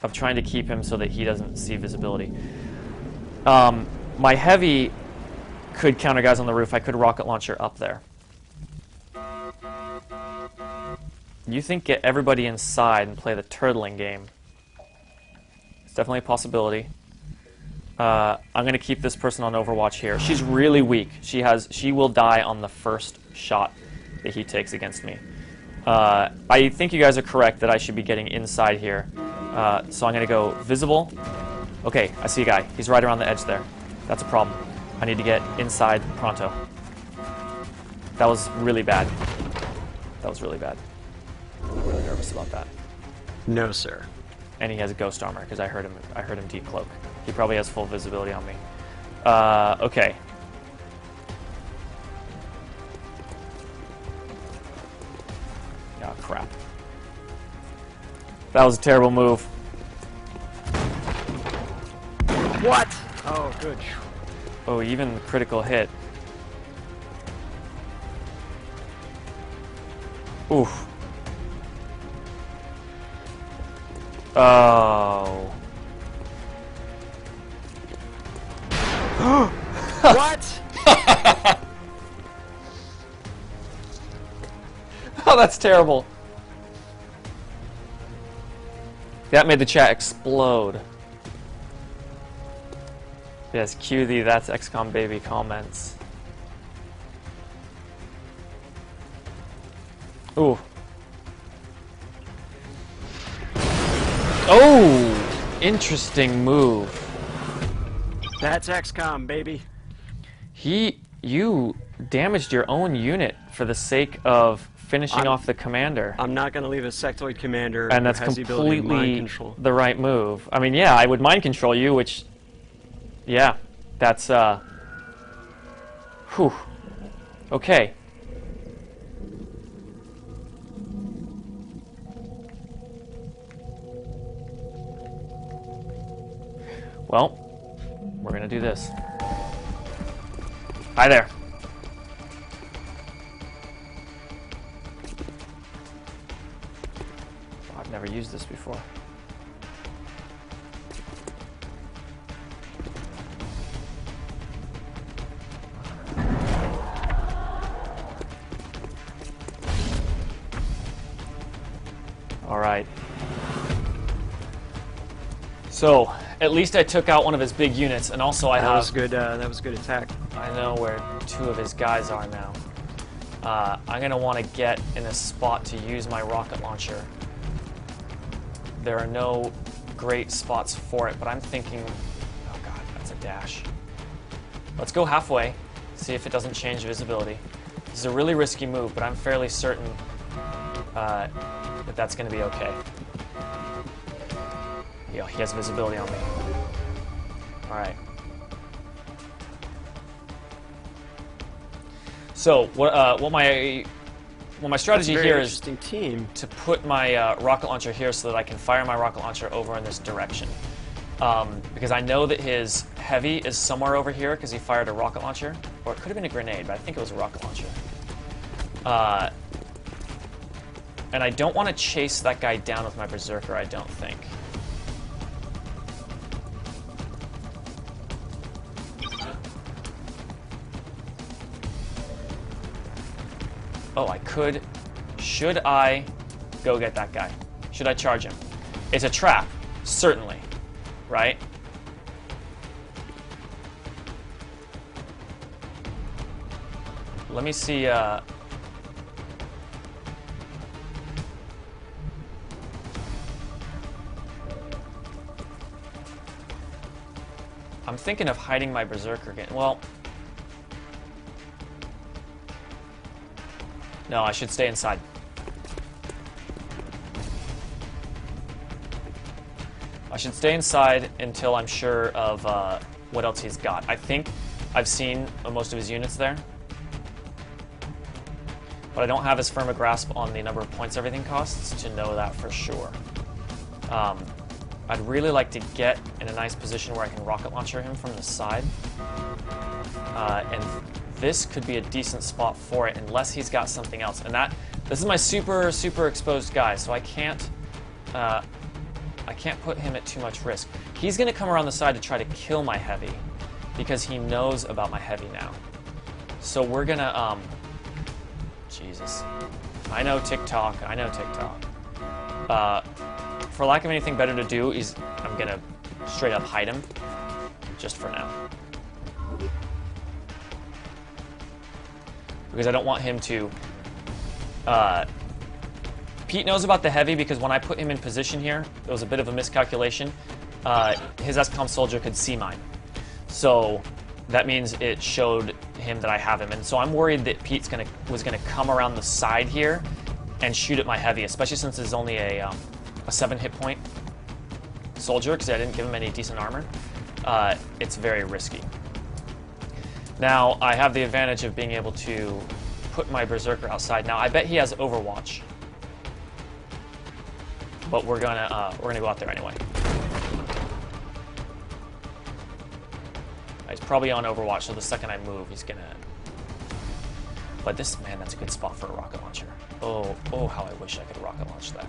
of trying to keep him so that he doesn't see visibility. My heavy could counter guys on the roof. I could rocket launcher up there. You think get everybody inside and play the turtling game. It's definitely a possibility. I'm going to keep this person on Overwatch here. She's really weak. She will die on the first shot that he takes against me. I think you guys are correct that I should be getting inside here. So I'm going to go visible. Okay, I see a guy. He's right around the edge there. That's a problem. I need to get inside pronto. That was really bad. That was really bad. I'm really nervous about that. No, sir. And he has a ghost armor because I heard him decloak. He probably has full visibility on me. Okay. Oh, crap. That was a terrible move. What? Oh, good. Oh, even critical hit. Oof. Oh. What? Oh, that's terrible. That made the chat explode. Yes, cue the "That's XCOM baby" comments. Ooh. Oh, interesting move. That's XCOM, baby. You damaged your own unit for the sake of finishing off the commander. I'm not going to leave a sectoid commander And that's who has the ability to mind completely control. the right move. I mean, yeah, I would mind control you, which, yeah, that's, whew. Okay. Well, we're gonna do this. Hi there. Oh, I've never used this before. All right. So, at least I took out one of his big units, and also I have... That was good attack. I know where two of his guys are now. I'm going to want to get in a spot to use my rocket launcher. There are no great spots for it, but I'm thinking... Oh god, that's a dash. Let's go halfway, see if it doesn't change visibility. This is a really risky move, but I'm fairly certain that that's going to be okay. Yeah, he has visibility on me. Alright. So, what my strategy here is to put my rocket launcher here so that I can fire my rocket launcher over in this direction. Because I know that his heavy is somewhere over here because he fired a rocket launcher. Or it could have been a grenade, but I think it was a rocket launcher. And I don't want to chase that guy down with my Berserker, I don't think. Oh, I could. Should I go get that guy? Should I charge him? It's a trap, certainly, right? Let me see, I'm thinking of hiding my Berserker again. Well... No, I should stay inside. I should stay inside until I'm sure of what else he's got. I think I've seen most of his units there. But I don't have as firm a grasp on the number of points everything costs to know that for sure. I'd really like to get in a nice position where I can rocket launcher him from the side. And this could be a decent spot for it, unless he's got something else. And this is my super, super exposed guy, so I can't put him at too much risk. He's going to come around the side to try to kill my heavy, because he knows about my heavy now. So we're going to, Jesus. I know TikTok. For lack of anything better to do, I'm going to straight up hide him, just for now. Because I don't want him to... Pete knows about the heavy because when I put him in position here, there was a bit of a miscalculation. His XCOM soldier could see mine. So that means it showed him that I have him. And so I'm worried that Pete's was gonna come around the side here and shoot at my heavy, especially since it's only a 7 hit point soldier, because I didn't give him any decent armor. It's very risky. Now, I have the advantage of being able to put my Berserker outside. Now, I bet he has Overwatch. But we're gonna go out there anyway. He's probably on Overwatch, so the second I move, he's gonna... But man, that's a good spot for a rocket launcher. Oh, how I wish I could rocket launch that.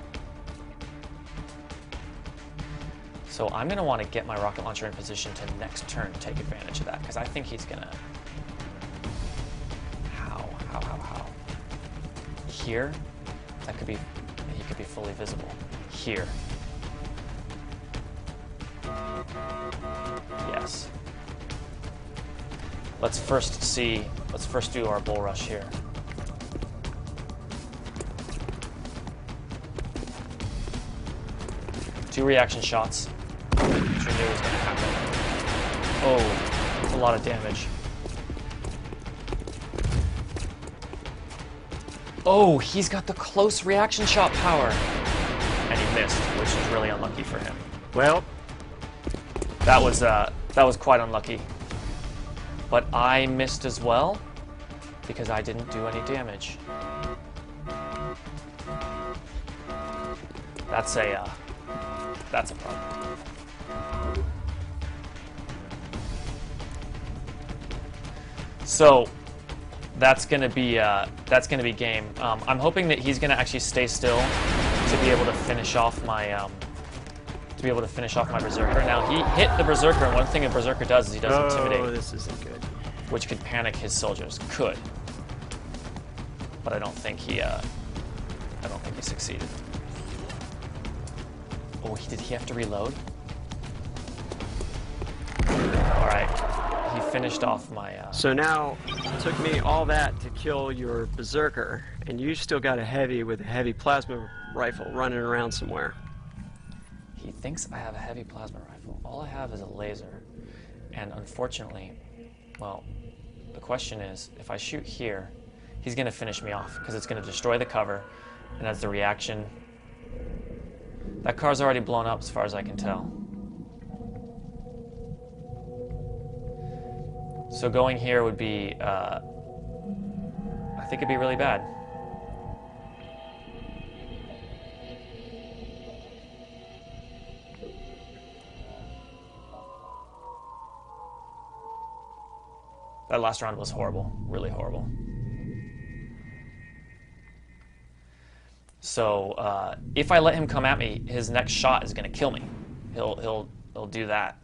So I'm gonna want to get my rocket launcher in position to next turn take advantage of that, because I think he's gonna... How? Here? That could be... He could be fully visible. Here. Yes. Let's first do our bull rush here. Two reaction shots, which we knew was going to happen. Oh, that's a lot of damage. Oh, he's got the close reaction shot power. And he missed, which is really unlucky for him. Well, that was quite unlucky. But I missed as well, because I didn't do any damage. That's a problem. So that's gonna be game. I'm hoping that he's gonna actually stay still to be able to finish off my Berserker. Now he hit the Berserker, and one thing a Berserker does is he does intimidate. Oh, this isn't good. Which could panic his soldiers. Could. But I don't think he succeeded. Oh, did he have to reload? Alright. He finished off my... So now, it took me all that to kill your Berserker, and you still got a heavy with a heavy plasma rifle running around somewhere. He thinks I have a heavy plasma rifle. All I have is a laser. And unfortunately, well, the question is, if I shoot here, he's going to finish me off, because it's going to destroy the cover, and as the reaction... That car's already blown up as far as I can tell. So going here would be, I think it'd be really bad. That last round was horrible, really horrible. So if I let him come at me, his next shot is going to kill me. He'll do that.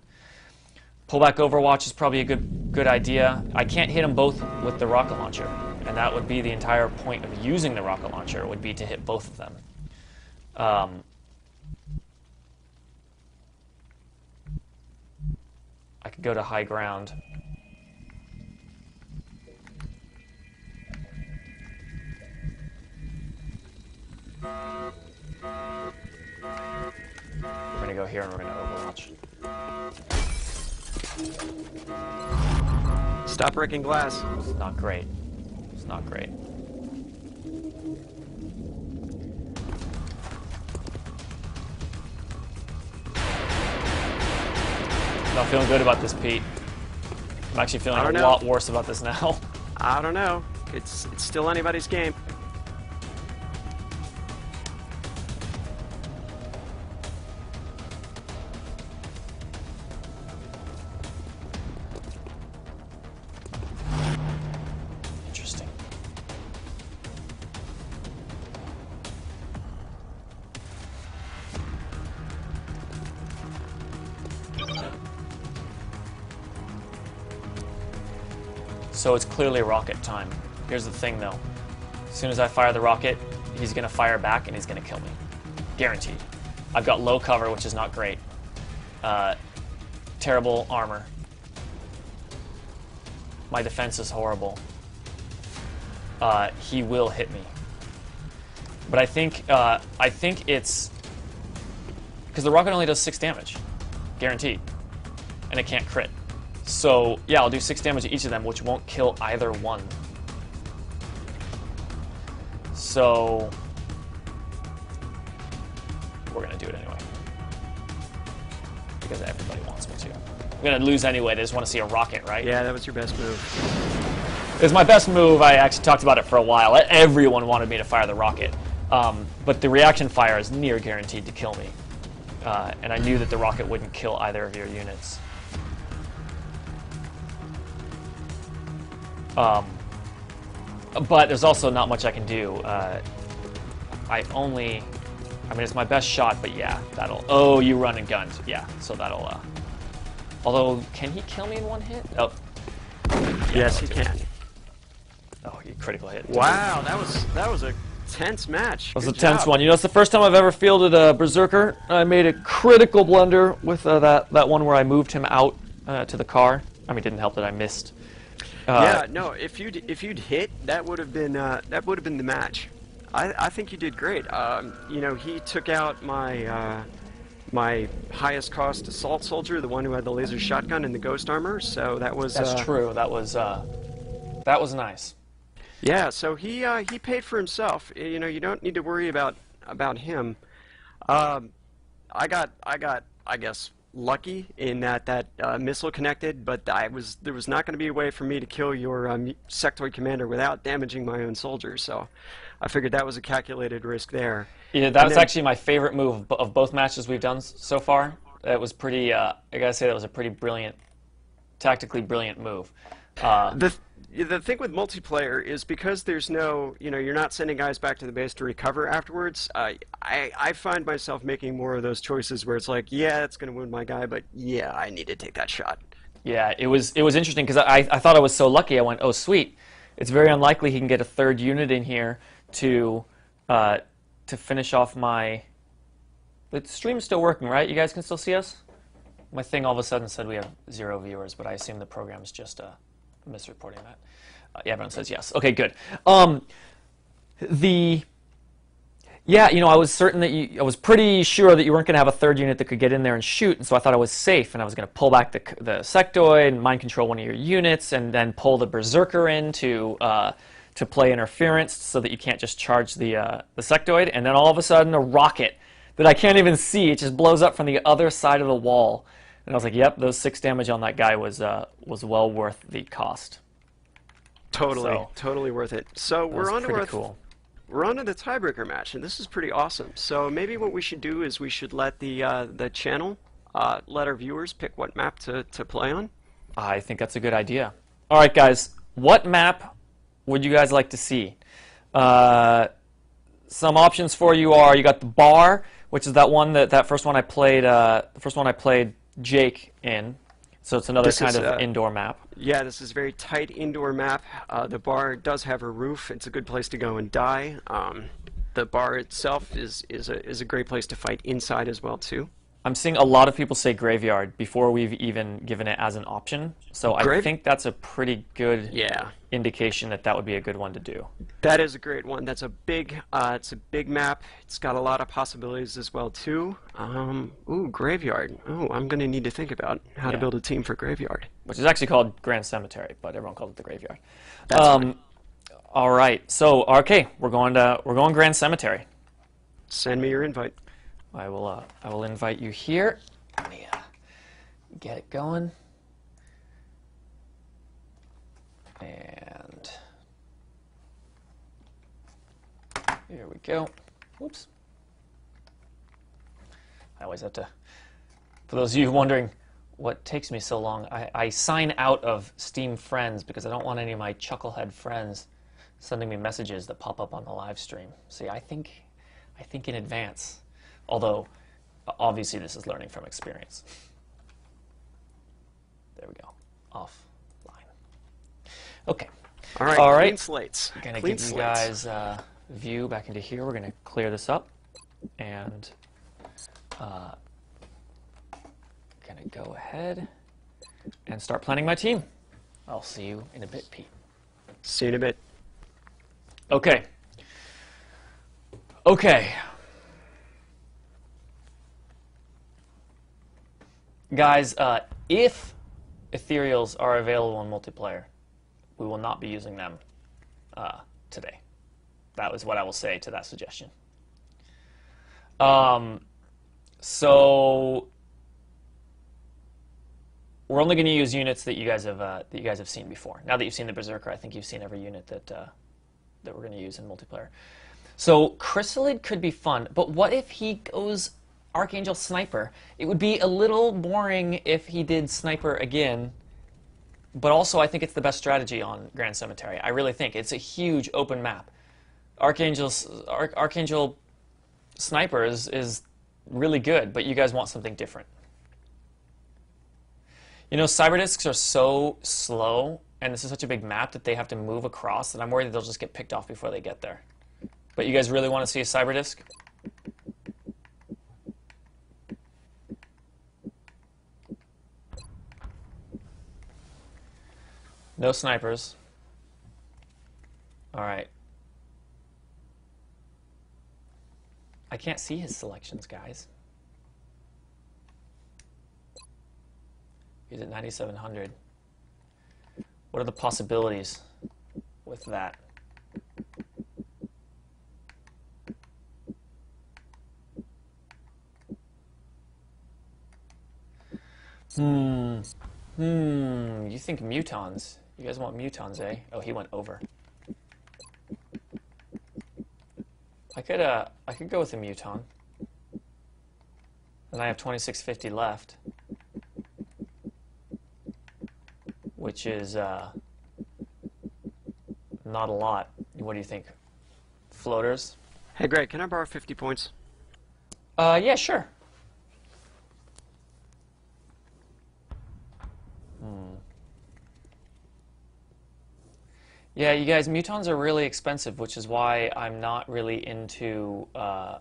Pullback Overwatch is probably a good idea. I can't hit them both with the rocket launcher, and that would be the entire point of using the rocket launcher, would be to hit both of them. I could go to high ground. We're going to go here and we're going to Overwatch. Stop breaking glass. It's not great. It's not great. Not feeling good about this, Pete. I'm actually feeling a lot worse about this now. I don't know. It's still anybody's game. So it's clearly rocket time. Here's the thing, though. As soon as I fire the rocket, he's going to fire back and he's going to kill me. Guaranteed. I've got low cover, which is not great. Terrible armor. My defense is horrible. He will hit me. But I think it's because the rocket only does 6 damage, guaranteed, and it can't crit. So yeah, I'll do 6 damage to each of them, which won't kill either one. So we're gonna do it anyway because everybody wants me to. I'm gonna lose anyway. They just want to see a rocket, right? Yeah, that was your best move. It was my best move. I actually talked about it for a while. Everyone wanted me to fire the rocket. But the reaction fire is near guaranteed to kill me. And I knew that the rocket wouldn't kill either of your units. But there's also not much I can do. I mean, it's my best shot, but yeah, that'll... Oh, you run and guns. Yeah, so that'll... Although, can he kill me in one hit? Oh. Yeah, yes, he can. Oh, you critical hit. Wow, that was a tense match. It was a tense one. You know, it's the first time I've ever fielded a Berserker. I made a critical blunder with that one where I moved him out to the car. I mean, it didn't help that I missed. Yeah, no. If you'd hit, that would have been the match. I think you did great. You know, he took out my my highest cost assault soldier, the one who had the laser shotgun and the ghost armor. So that was. That's true. That was nice. Yeah, so he paid for himself. You know, you don't need to worry about him. I guess lucky in that missile connected, but there was not going to be a way for me to kill your sectoid commander without damaging my own soldiers. So I figured that was a calculated risk there. Yeah, that was actually my favorite move of both matches we've done so far. It was pretty. I gotta say that was a pretty brilliant, tactically brilliant move. The thing with multiplayer is because there's no, you know, you're not sending guys back to the base to recover afterwards. I find myself making more of those choices where it's like, yeah, it's going to wound my guy, but yeah, I need to take that shot. Yeah, it was interesting because I thought I was so lucky. I went, oh sweet, it's very unlikely he can get a third unit in here to finish off my. The stream's still working, right? You guys can still see us. My thing all of a sudden said we have 0 viewers, but I assume the program's just misreporting that. Yeah, everyone says yes. Okay, good. Yeah, you know, I was certain that I was pretty sure that you weren't going to have a third unit that could get in there and shoot, and so I thought I was safe, and I was going to pull back the sectoid and mind control one of your units, and then pull the berserker in to play interference so that you can't just charge the sectoid, and then all of a sudden a rocket that I can't even see, it just blows up from the other side of the wall. And I was like, yep, those 6 damage on that guy was well worth the cost. Totally worth it. So we're on to the tiebreaker match, and this is pretty awesome. So maybe what we should do is we should let the channel let our viewers pick what map to play on. I think that's a good idea. All right, guys, what map would you guys like to see? Some options for you are you got the bar, which is that first one I played. The first one I played Jake in, so it's another kind of indoor map. Yeah, this is a very tight indoor map. The bar does have a roof. It's a good place to go and die. The bar itself is a great place to fight inside as well too. I'm seeing a lot of people say graveyard before we've even given it as an option, so I think that's a pretty good indication that would be a good one to do. That is a great one. That's a big it's a big map. It's got a lot of possibilities as well too. Ooh, graveyard. Oh, I'm going to need to think about how to build a team for graveyard. Which is actually called Grand Cemetery, but everyone calls it the graveyard. That's fine. All right. So, okay, we're going Grand Cemetery. Send me your invite. I will invite you here. Let me get it going. And here we go. Whoops. I always have to, for those of you wondering what takes me so long, I sign out of Steam Friends because I don't want any of my chucklehead friends sending me messages that pop up on the live stream. See, I think in advance. Although, obviously, this is learning from experience. There we go. Offline. Okay. All right, All clean right. slates. Gonna Clean give you slates. guys view back into here. We're gonna clear this up and gonna go ahead and start planning my team. I'll see you in a bit, Pete. See you in a bit. Okay. Okay. Guys, if ethereals are available in multiplayer, we will not be using them today. That was what I will say to that suggestion. So we're only going to use units that you guys have seen before. Now that you've seen the Berserker, I think you've seen every unit that we're going to use in multiplayer. So Chrysalid could be fun, but what if he goes Archangel Sniper? It would be a little boring if he did Sniper again, but also I think it's the best strategy on Grand Cemetery. I really think. It's a huge open map. Archangel Sniper is really good, but you guys want something different. You know, Cyberdiscs are so slow, and this is such a big map that they have to move across that I'm worried that they'll just get picked off before they get there. But you guys really want to see a Cyberdisc? No snipers. All right. I can't see his selections, guys. He's at 9,700. What are the possibilities with that? You think mutons? You guys want mutons, eh? Oh, he went over. I could go with a muton. And I have 2650 left, which is not a lot. What do you think? Floaters? Hey, Greg, can I borrow 50 points? Yeah, sure. Yeah, you guys, mutons are really expensive, which is why I'm not really into. That's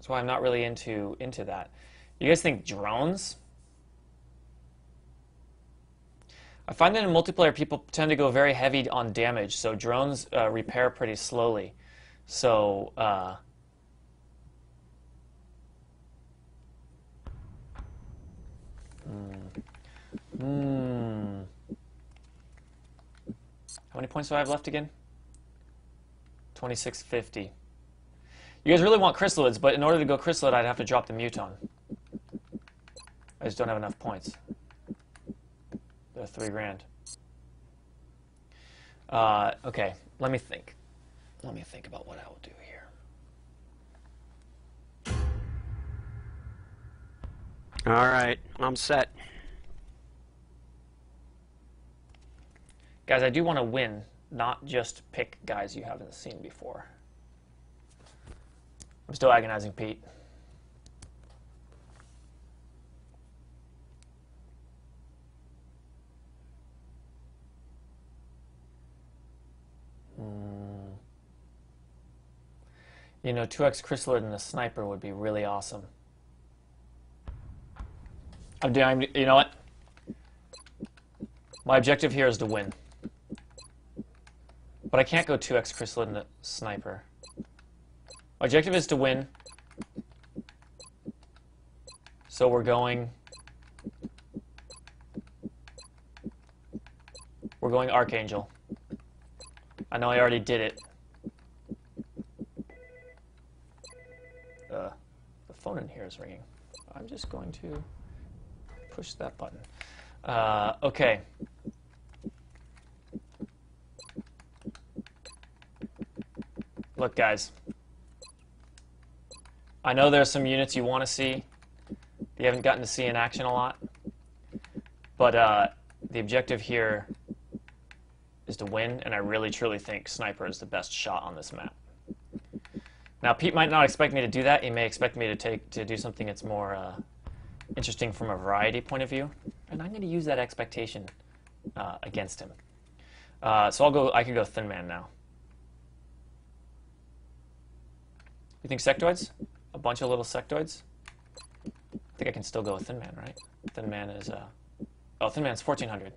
why I'm not really into that. You guys think drones? I find that in multiplayer, people tend to go very heavy on damage, so drones repair pretty slowly. So. How many points do I have left again? 2650. You guys really want chrysalids, but in order to go chrysalid, I'd have to drop the muton. I just don't have enough points. They're 3 grand. Okay, let me think. Let me think about what I will do here. All right, I'm set. Guys, I do want to win, not just pick guys you haven't seen before. I'm still agonizing Pete. You know, 2x Chrysalid and a sniper would be really awesome. You know what? My objective here is to win. But I can't go 2x Chrysalid and a sniper. My objective is to win. So we're going Archangel. I know I already did it. The phone in here is ringing. I'm just going to push that button. Okay. Look, guys. I know there's some units you want to see you haven't gotten to see in action a lot. But the objective here is to win, and I really, truly think Sniper is the best shot on this map. Now, Pete might not expect me to do that. He may expect me to do something that's more interesting from a variety point of view. and I'm going to use that expectation against him. So I can go Thin Man now. You think sectoids? A bunch of little sectoids? I think I can still go with Thin Man, right? Thin Man is, oh, Thin Man's 1400.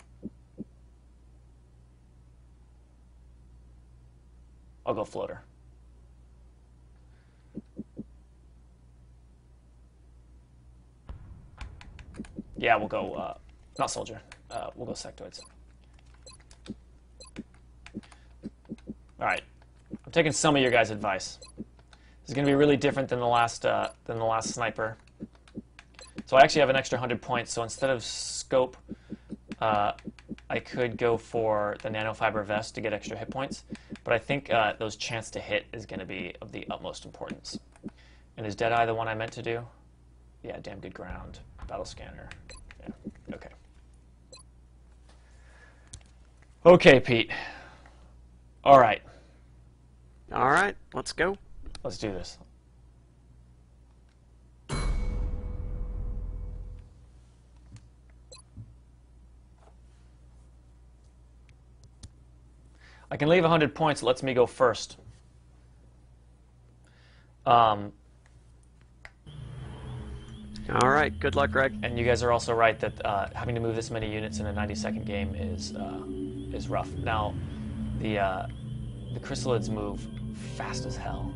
I'll go Floater. Yeah, we'll go, not Soldier. We'll go Sectoids. Alright. I'm taking some of your guys' advice. This is going to be really different than the last sniper. So I actually have an extra 100 points, so instead of scope, I could go for the nanofiber vest to get extra hit points, but I think those chance to hit is going to be of the utmost importance. And is Deadeye the one I meant to do? Yeah, damn good ground. Battle scanner. Yeah, okay. Okay, Pete. All right. All right, let's go. Let's do this. I can leave 100 points. It lets me go first. All right, good luck, Greg. And you guys are also right that having to move this many units in a 90-second game is rough. Now, the chrysalids move fast as hell,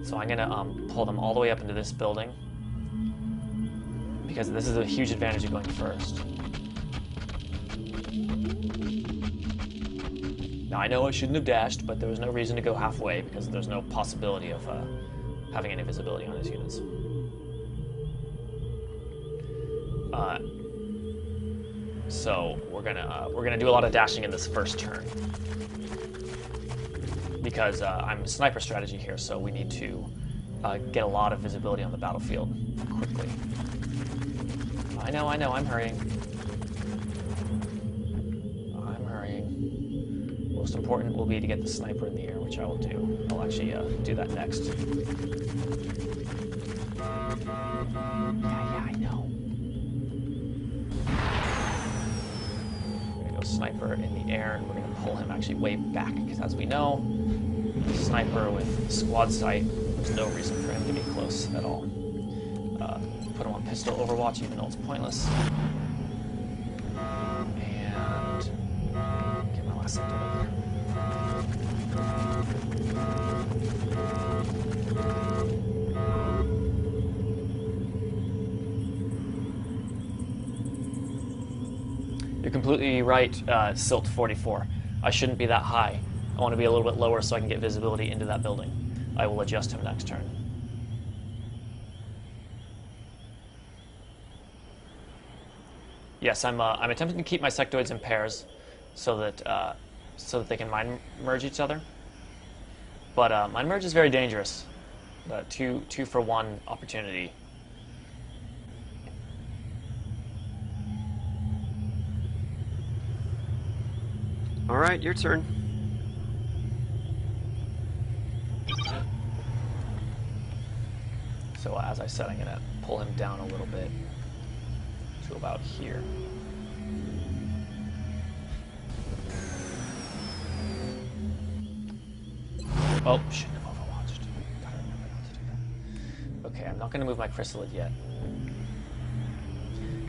so I'm gonna pull them all the way up into this building because this is a huge advantage of going first. Now I know I shouldn't have dashed, but there was no reason to go halfway because there's no possibility of having any visibility on his units. So we're gonna do a lot of dashing in this first turn because I'm sniper strategy here, so we need to get a lot of visibility on the battlefield quickly. I know, I'm hurrying. Most important will be to get the sniper in the air, which I will do. I'll actually do that next. Yeah, I know. We're gonna go sniper in the air, and we're gonna pull him actually way back, because as we know, sniper with squad sight, there's no reason for him to be close at all. Put him on pistol overwatch, even though it's pointless. And get my last sector over here. You're completely right, Silt 44. I shouldn't be that high. I want to be a little bit lower so I can get visibility into that building. I will adjust him next turn. Yes, I'm attempting to keep my sectoids in pairs so that they can mind merge each other. But mind merge is very dangerous. Two for one opportunity. All right, your turn. So as I said, I'm going to pull him down a little bit to about here. Oh, shouldn't have overwatched. Gotta remember not to do that. Okay, I'm not going to move my chrysalid yet.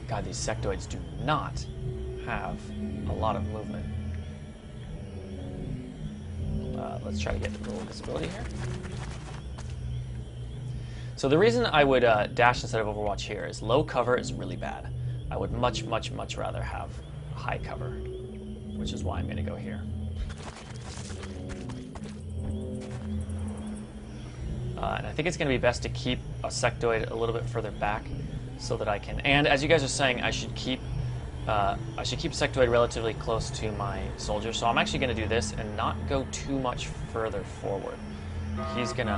God, these sectoids do not have a lot of movement. Let's try to get a little visibility here. So the reason I would dash instead of overwatch here is low cover is really bad. I would much rather have high cover, which is why I'm going to go here. And I think it's going to be best to keep a sectoid a little bit further back so that I can, and as you guys are saying, I should keep sectoid relatively close to my soldier. So I'm actually going to do this and not go too much further forward. He's going to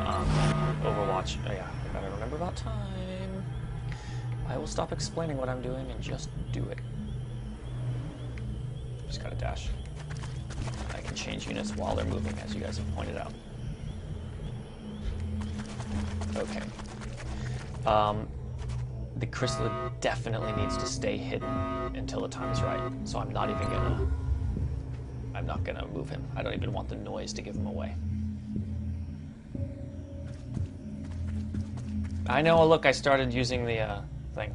overwatch. Oh yeah, I gotta remember about time. I will stop explaining what I'm doing and just do it. Just gotta dash. I can change units while they're moving, as you guys have pointed out. Okay. the chrysalid definitely needs to stay hidden until the time is right. So I'm not gonna move him. I don't even want the noise to give him away. I know, look, I started using the thing.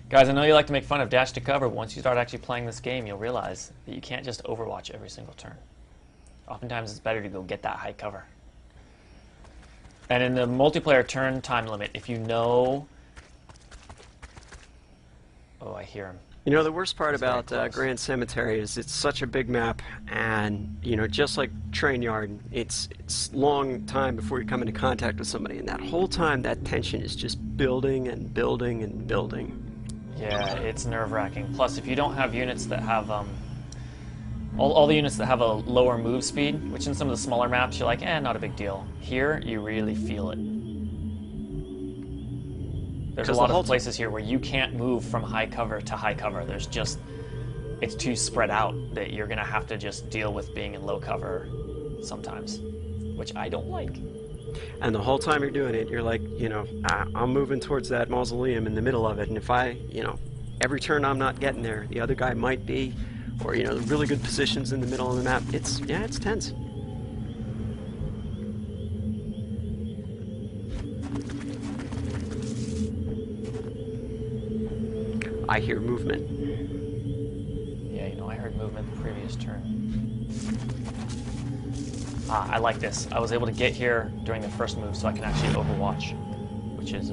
Guys, I know you like to make fun of dash to cover, but once you start actually playing this game, you'll realize that you can't just overwatch every single turn. Oftentimes it's better to go get that high cover. And in the multiplayer turn time limit, if you know... Oh, I hear him. You know, the worst part He's about very close. Grand Cemetery is it's such a big map, and, you know, just like Train Yard, it's long time before you come into contact with somebody, and that whole time that tension is just building and building and building. Yeah, it's nerve-wracking. Plus, if you don't have units that have... all the units that have a lower move speed, which in some of the smaller maps you're like, not a big deal. Here, you really feel it. There's a lot of places here where you can't move from high cover to high cover. There's just, it's too spread out that you're gonna have to just deal with being in low cover sometimes, which I don't like. And the whole time you're doing it, you're like, you know, I'm moving towards that mausoleum in the middle of it, and if you know, every turn I'm not getting there, the other guy might be, or, you know, really good positions in the middle of the map. It's tense. I hear movement. Yeah, you know, I heard movement the previous turn. I like this. I was able to get here during the first move so I can actually overwatch, which is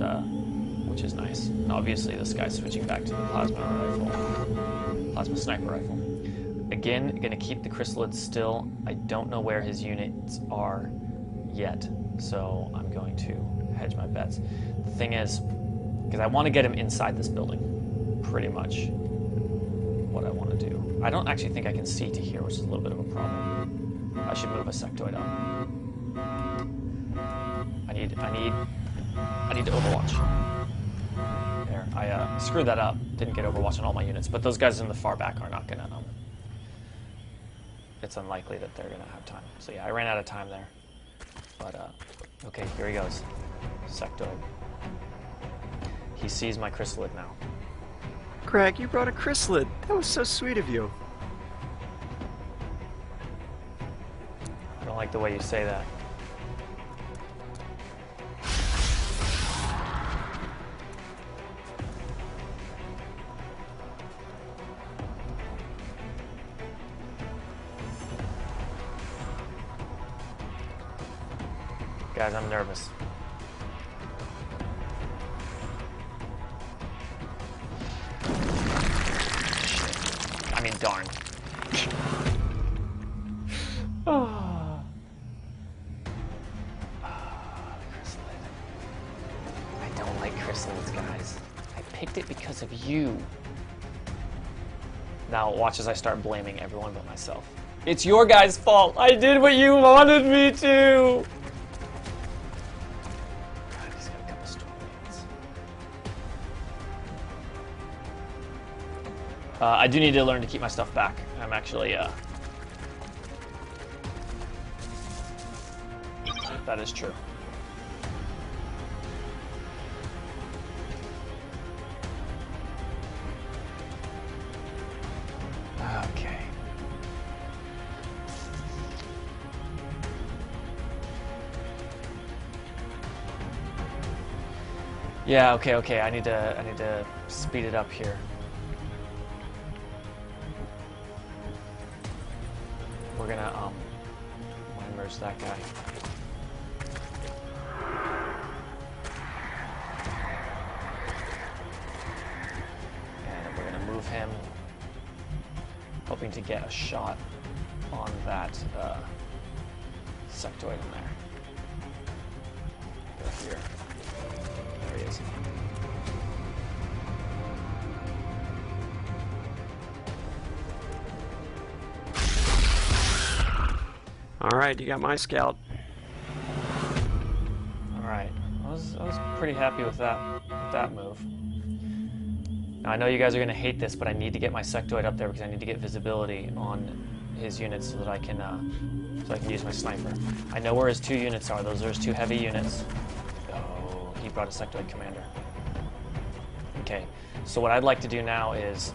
nice. And obviously this guy's switching back to the plasma sniper rifle. Again, gonna keep the chrysalid still. I don't know where his units are yet, so I'm going to hedge my bets. The thing is, because I want to get him inside this building, pretty much what I want to do. I don't actually think I can see to here, which is a little bit of a problem. I should move a sectoid up. I need to overwatch. There, I screwed that up. Didn't get overwatch on all my units, but those guys in the far back are not gonna. It's unlikely that they're gonna have time. So yeah, I ran out of time there. But okay, here he goes. Sectoid. He sees my chrysalid now. Greg, you brought a chrysalid. That was so sweet of you. I don't like the way you say that. Guys, I'm nervous. Shit. I mean, darn. Chrysalid. I don't like chrysalids, guys. I picked it because of you. Now watch as I start blaming everyone but myself. It's your guys' fault. I did what you wanted me to. God, he's got a couple storm lanes. I do need to learn to keep my stuff back. I'm actually, that is true. Okay. Yeah, okay. I need to speed it up here. We're gonna merge that guy. And we're gonna move him, hoping to get a shot on that sectoid in there. Go here. There he is. All right, you got my scout. All right, I was pretty happy with that move. Now I know you guys are gonna hate this, but I need to get my sectoid up there because I need to get visibility on his units so that I can use my sniper. I know where his 2 units are. Those are his 2 heavy units. Oh, he brought a sectoid commander. Okay, so what I'd like to do now is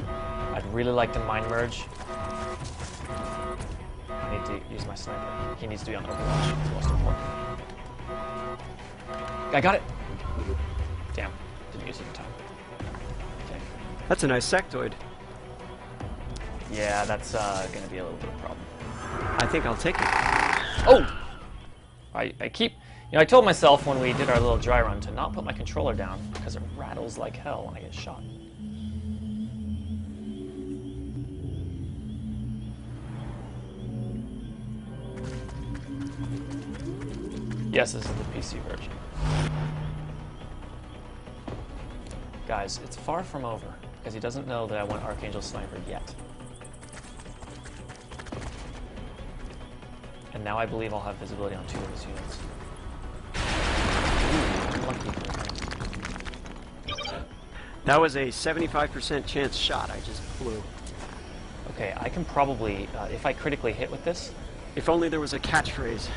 I'd really like to mind merge. I need to use my sniper. He needs to be on Overwatch. It's the most important. I got it! Damn, didn't use it in time. Okay. That's a nice sectoid. Yeah, that's going to be a little bit of a problem. I think I'll take it. Oh! I keep... You know, I told myself when we did our little dry run to not put my controller down because it rattles like hell when I get shot. Yes, this is the PC version. Guys, it's far from over because he doesn't know that I went Archangel Sniper yet. And now I believe I'll have visibility on 2 of his units. Ooh, lucky. That was a 75% chance shot I just blew. Okay, I can probably, if I critically hit with this... If only there was a catchphrase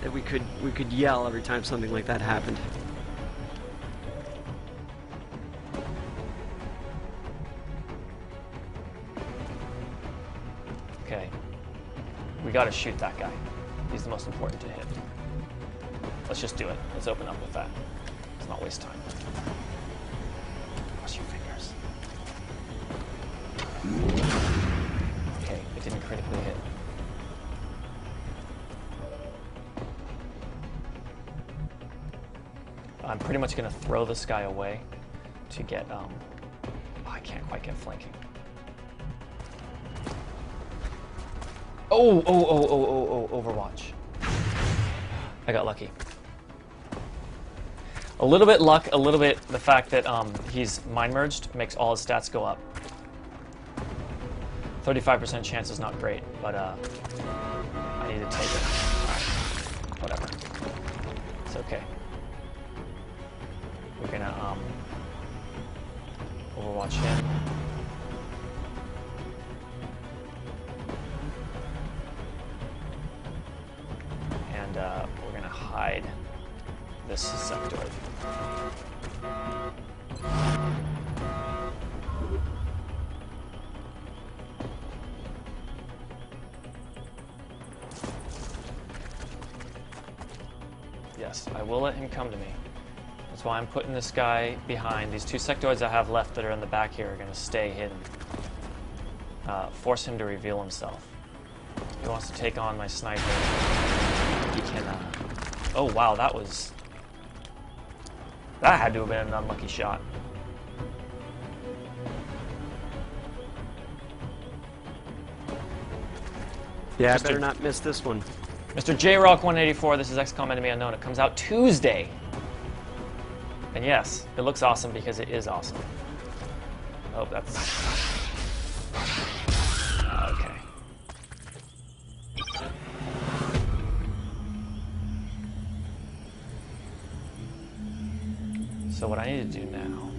that we could yell every time something like that happened. Okay. We gotta shoot that guy. He's the most important to hit. Let's just do it. Let's open up with that. Let's not waste time. Cross your fingers. Okay, it didn't critically hit. I'm pretty much gonna throw this guy away to get, oh, I can't quite get flanking. Oh, Overwatch. I got lucky. A little bit luck, a little bit the fact that he's mind merged makes all his stats go up. 35% chance is not great, but I need to take it. Alright, whatever. It's okay. We're gonna Overwatch him. And we're gonna hide this sectoid. Yes, I will let him come to me. That's why I'm putting this guy behind. These 2 sectoids I have left that are in the back here are going to stay hidden. Force him to reveal himself. He wants to take on my sniper. He can... Oh, wow, that was... That had to have been an unlucky shot. Yeah, I better not miss this one. Mr. JRock184, this is XCOM Enemy Unknown. It comes out Tuesday. And yes, it looks awesome because it is awesome. Oh, that's... Okay. So what I need to do now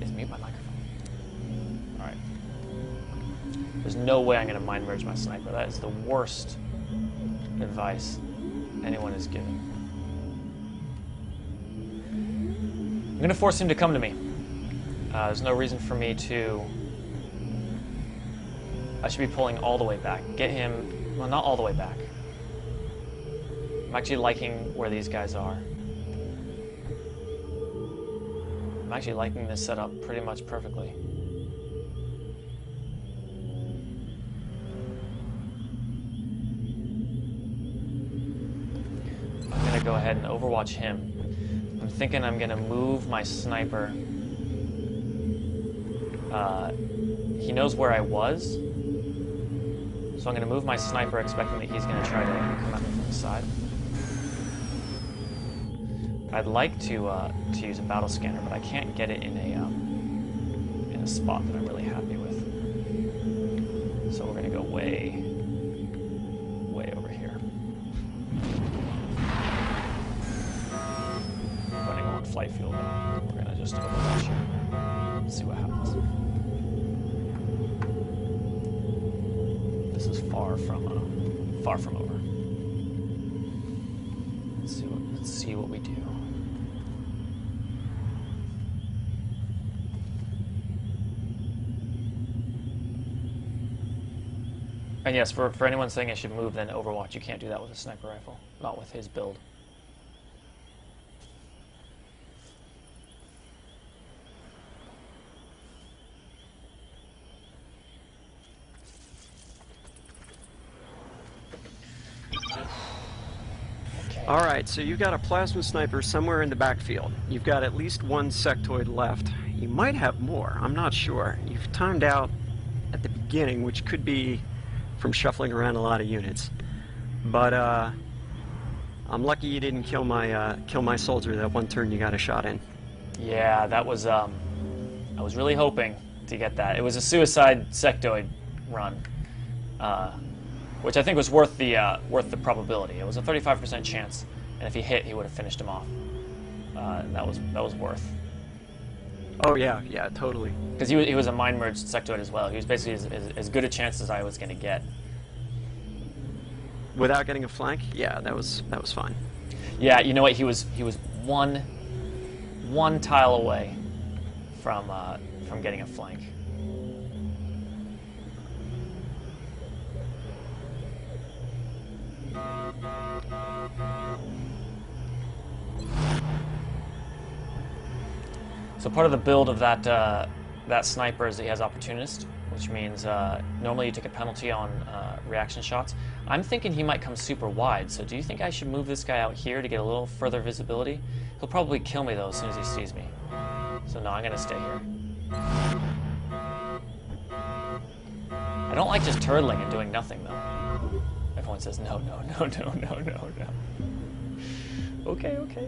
is mute my microphone. Alright. There's no way I'm going to mind merge my sniper. That is the worst advice anyone has given. I'm going to force him to come to me. There's no reason for me to... I should be pulling all the way back. Get him... Well, not all the way back. I'm actually liking where these guys are. I'm actually liking this setup pretty much perfectly. I'm going to go ahead and overwatch him. I'm thinking I'm going to move my sniper. He knows where I was. So I'm going to move my sniper expecting that he's going to try to come at me from the side. I'd like to use a battle scanner, but I can't get it in a spot that I'm really happy with. So we're going to go way over here. Running on flight fuel, though. We're going to just overwatch here. See what happens. This is far from over. Let's see what we do. And yes, for anyone saying I should move then Overwatch, you can't do that with a sniper rifle. Not with his build. Alright, so you've got a plasma sniper somewhere in the backfield. You've got at least one sectoid left. You might have more, I'm not sure. You've timed out at the beginning, which could be from shuffling around a lot of units. But, I'm lucky you didn't kill my soldier that one turn you got a shot in. Yeah, that was, I was really hoping to get that. It was a suicide sectoid run. Which I think was worth the probability. It was a 35% chance, and if he hit, he would have finished him off. That was worth. Oh yeah, yeah, totally. Because he was a mind merged sectoid as well. He was basically as good a chance as I was going to get. Without getting a flank, yeah, that was fine. Yeah, you know what? He was one tile away from getting a flank. So part of the build of that sniper is that he has opportunist, which means normally you take a penalty on reaction shots. I'm thinking he might come super wide, so do you think I should move this guy out here to get a little further visibility? He'll probably kill me though as soon as he sees me. So no, I'm gonna stay here. I don't like just turtling and doing nothing though. Everyone says no, no, no, no, no, no, no. Okay, okay.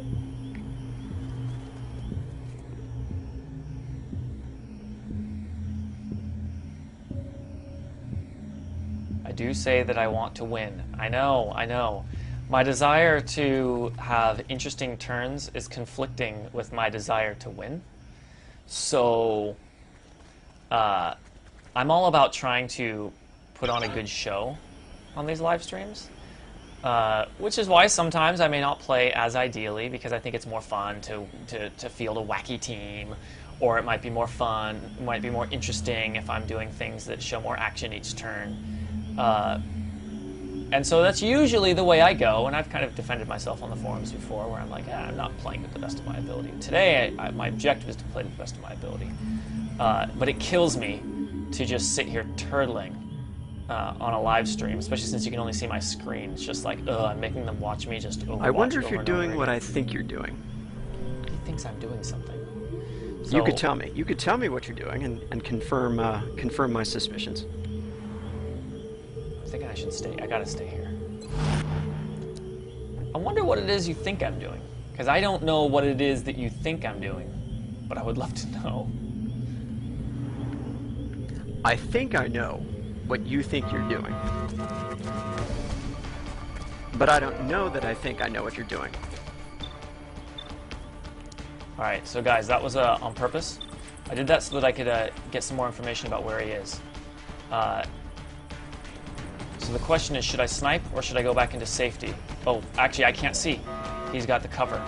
I do say that I want to win. I know, I know. My desire to have interesting turns is conflicting with my desire to win. So, I'm all about trying to put on a good show on these live streams, which is why sometimes I may not play as ideally, because I think it's more fun to field a wacky team, or it might be more fun, it might be more interesting if I'm doing things that show more action each turn. And so that's usually the way I go, and I've kind of defended myself on the forums before, where I'm like, I'm not playing to the best of my ability. Today, my objective is to play to the best of my ability. But it kills me to just sit here turtling on a live stream, especially since you can only see my screen. It's just like, I'm making them watch me just overwatch. I wonder if you're doing what I think you're doing. He thinks I'm doing something. So, you could tell me. You could tell me what you're doing and confirm my suspicions. I'm thinking I should stay. I gotta stay here. I wonder what it is you think I'm doing, because I don't know what it is that you think I'm doing, but I would love to know. I think I know what you think you're doing, but I don't know that I think I know what you're doing. Alright, so guys, that was on purpose. I did that so that I could get some more information about where he is. So the question is, should I snipe or should I go back into safety? Oh, actually, I can't see. He's got the cover.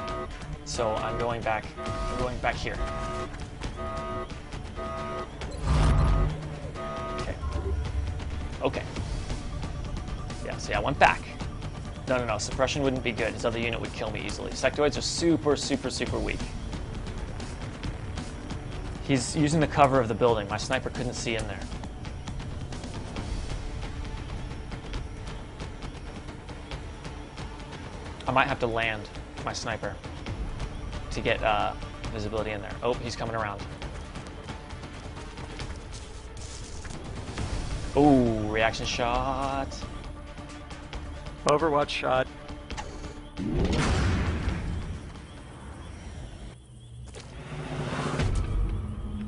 So I'm going back here. Okay. Okay. Yeah, see, I went back. No, suppression wouldn't be good. His other unit would kill me easily. Sectoids are super, super, super weak. He's using the cover of the building. My sniper couldn't see in there. I might have to land my sniper to get visibility in there. Oh, he's coming around. Oh, reaction shot. Overwatch shot.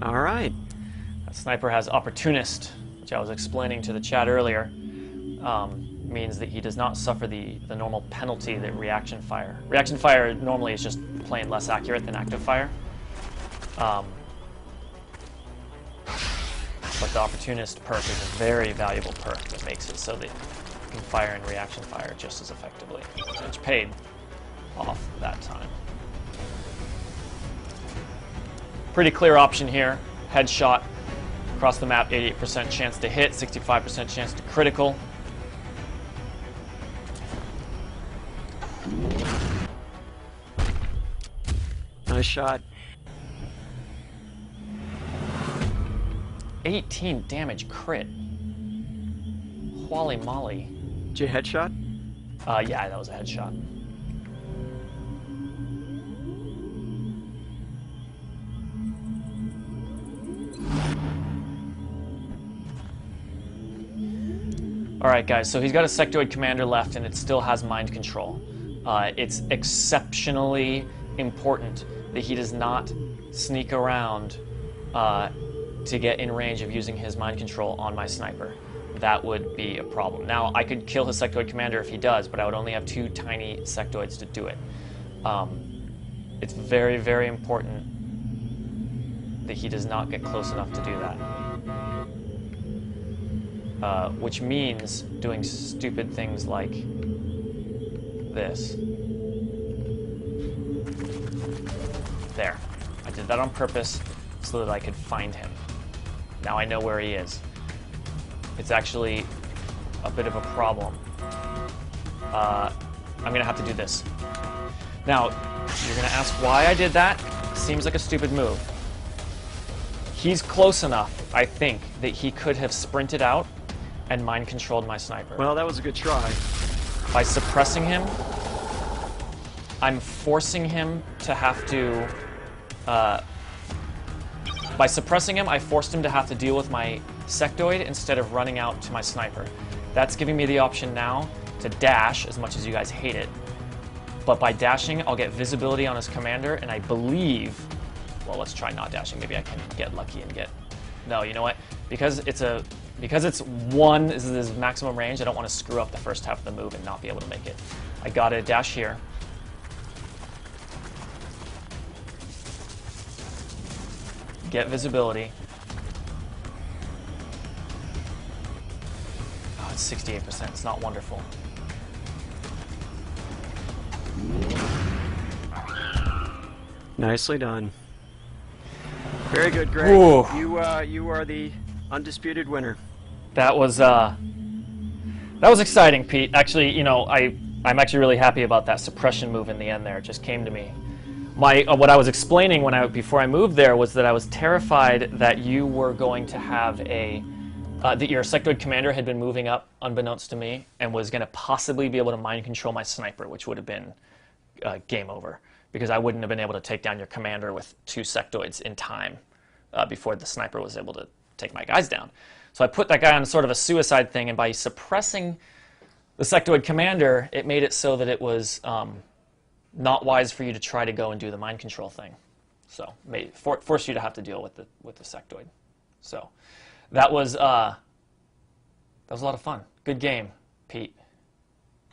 All right. That sniper has opportunist, which I was explaining to the chat earlier. Means that he does not suffer the normal penalty that reaction fire. Reaction fire normally is just plain less accurate than active fire. But the opportunist perk is a very valuable perk that makes it so that you can fire in reaction fire just as effectively, which paid off that time. Pretty clear option here. Headshot across the map, 88% chance to hit, 65% chance to critical. Nice shot. 18 damage crit. Holy moly. Did you headshot? Yeah, that was a headshot. Alright guys, so he's got a sectoid commander left and it still has mind control. It's exceptionally important that he does not sneak around to get in range of using his mind control on my sniper. That would be a problem. Now, I could kill his sectoid commander if he does, but I would only have 2 tiny sectoids to do it. It's very, very important that he does not get close enough to do that. Which means doing stupid things like this. There. I did that on purpose so that I could find him. Now I know where he is. It's actually a bit of a problem. I'm gonna have to do this. Now, you're gonna ask why I did that. Seems like a stupid move. He's close enough, I think, that he could have sprinted out and mind-controlled my sniper. Well, that was a good try. By suppressing him, I'm forcing him to have to... by suppressing him, I forced him to have to deal with my sectoid instead of running out to my sniper. That's giving me the option now to dash, as much as you guys hate it. But by dashing, I'll get visibility on his commander, and I believe... Well, let's try not dashing. Maybe I can get lucky and get... No, you know what? Because it's one, this is his maximum range, I don't want to screw up the first half of the move and not be able to make it. I gotta dash here. Get visibility. Oh, it's 68%. It's not wonderful. Nicely done. Very good, Greg. Ooh. You are the undisputed winner. That was exciting, Pete. Actually, you know, I'm actually really happy about that suppression move in the end there. It just came to me. What I was explaining before I moved there was that I was terrified that you were going to have that your sectoid commander had been moving up unbeknownst to me and was going to possibly be able to mind control my sniper, which would have been game over, because I wouldn't have been able to take down your commander with 2 sectoids in time before the sniper was able to take my guys down. So I put that guy on sort of a suicide thing, and by suppressing the sectoid commander, it made it so that it was not wise for you to try to go and do the mind control thing. So force you to have to deal with the sectoid. So that was a lot of fun. Good game, Pete.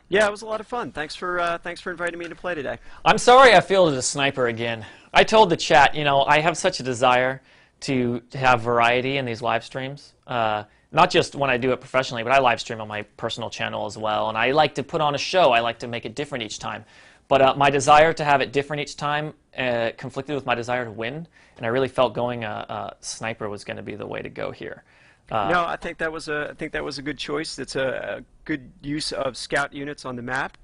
Yeah, it was a lot of fun. Thanks for inviting me to play today. I'm sorry I failed as a sniper again. I told the chat, you know, I have such a desire to have variety in these live streams. Not just when I do it professionally, but I live stream on my personal channel as well. And I like to put on a show. I like to make it different each time. But my desire to have it different each time conflicted with my desire to win. And I really felt going sniper was going to be the way to go here. No, I think that was a good choice. It's a good use of scout units on the map.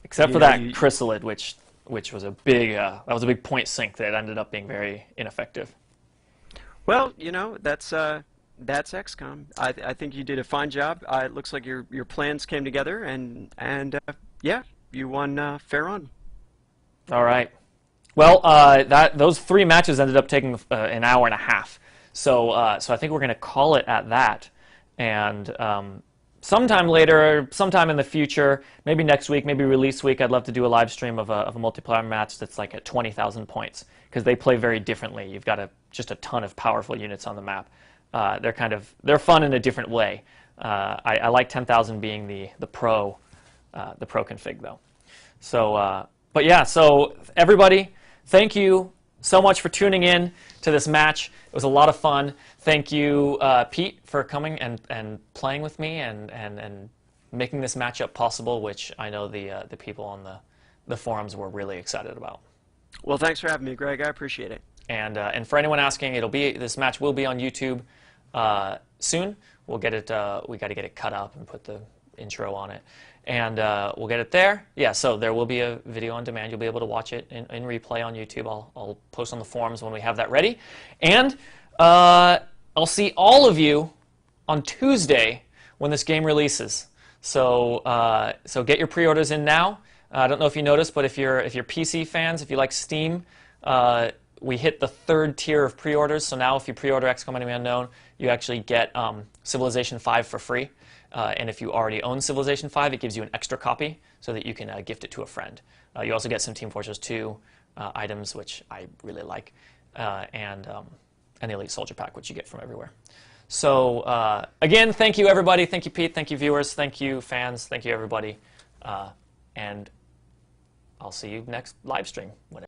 Except for that chrysalid, which was a big point sink that ended up being very ineffective. Well, you know, that's XCOM. I think you did a fine job. It looks like your plans came together, and yeah, you won fair on. All right. Well, those 3 matches ended up taking an hour and a half. So I think we're going to call it at that. And sometime later, sometime in the future, maybe next week, maybe release week, I'd love to do a live stream of a multiplayer match that's like at 20,000 points, because they play very differently. You've got just a ton of powerful units on the map. They're fun in a different way. I like 10,000 being the pro config though. So, but yeah, so everybody, thank you so much for tuning in to this match. It was a lot of fun. Thank you, Pete, for coming and playing with me and making this matchup possible, which I know the people on the forums were really excited about. Well, thanks for having me, Greg. I appreciate it. And for anyone asking, this match will be on YouTube soon. We'll get it. We got to get it cut up and put the intro on it. and we'll get it there. Yeah, so there will be a video on demand. You'll be able to watch it in replay on YouTube. I'll post on the forums when we have that ready. And I'll see all of you on Tuesday when this game releases. So so get your pre-orders in now. I don't know if you noticed, but if you're PC fans, if you like Steam, we hit the 3rd tier of pre-orders. So now if you pre-order XCOM Enemy Unknown, you actually get Civilization 5 for free. And if you already own Civilization 5, it gives you an extra copy so that you can gift it to a friend. You also get some Team Fortress 2 items, which I really like, and the Elite Soldier Pack, which you get from everywhere. So again, thank you everybody. Thank you Pete. Thank you viewers. Thank you fans. Thank you everybody. And I'll see you next live stream, whenever.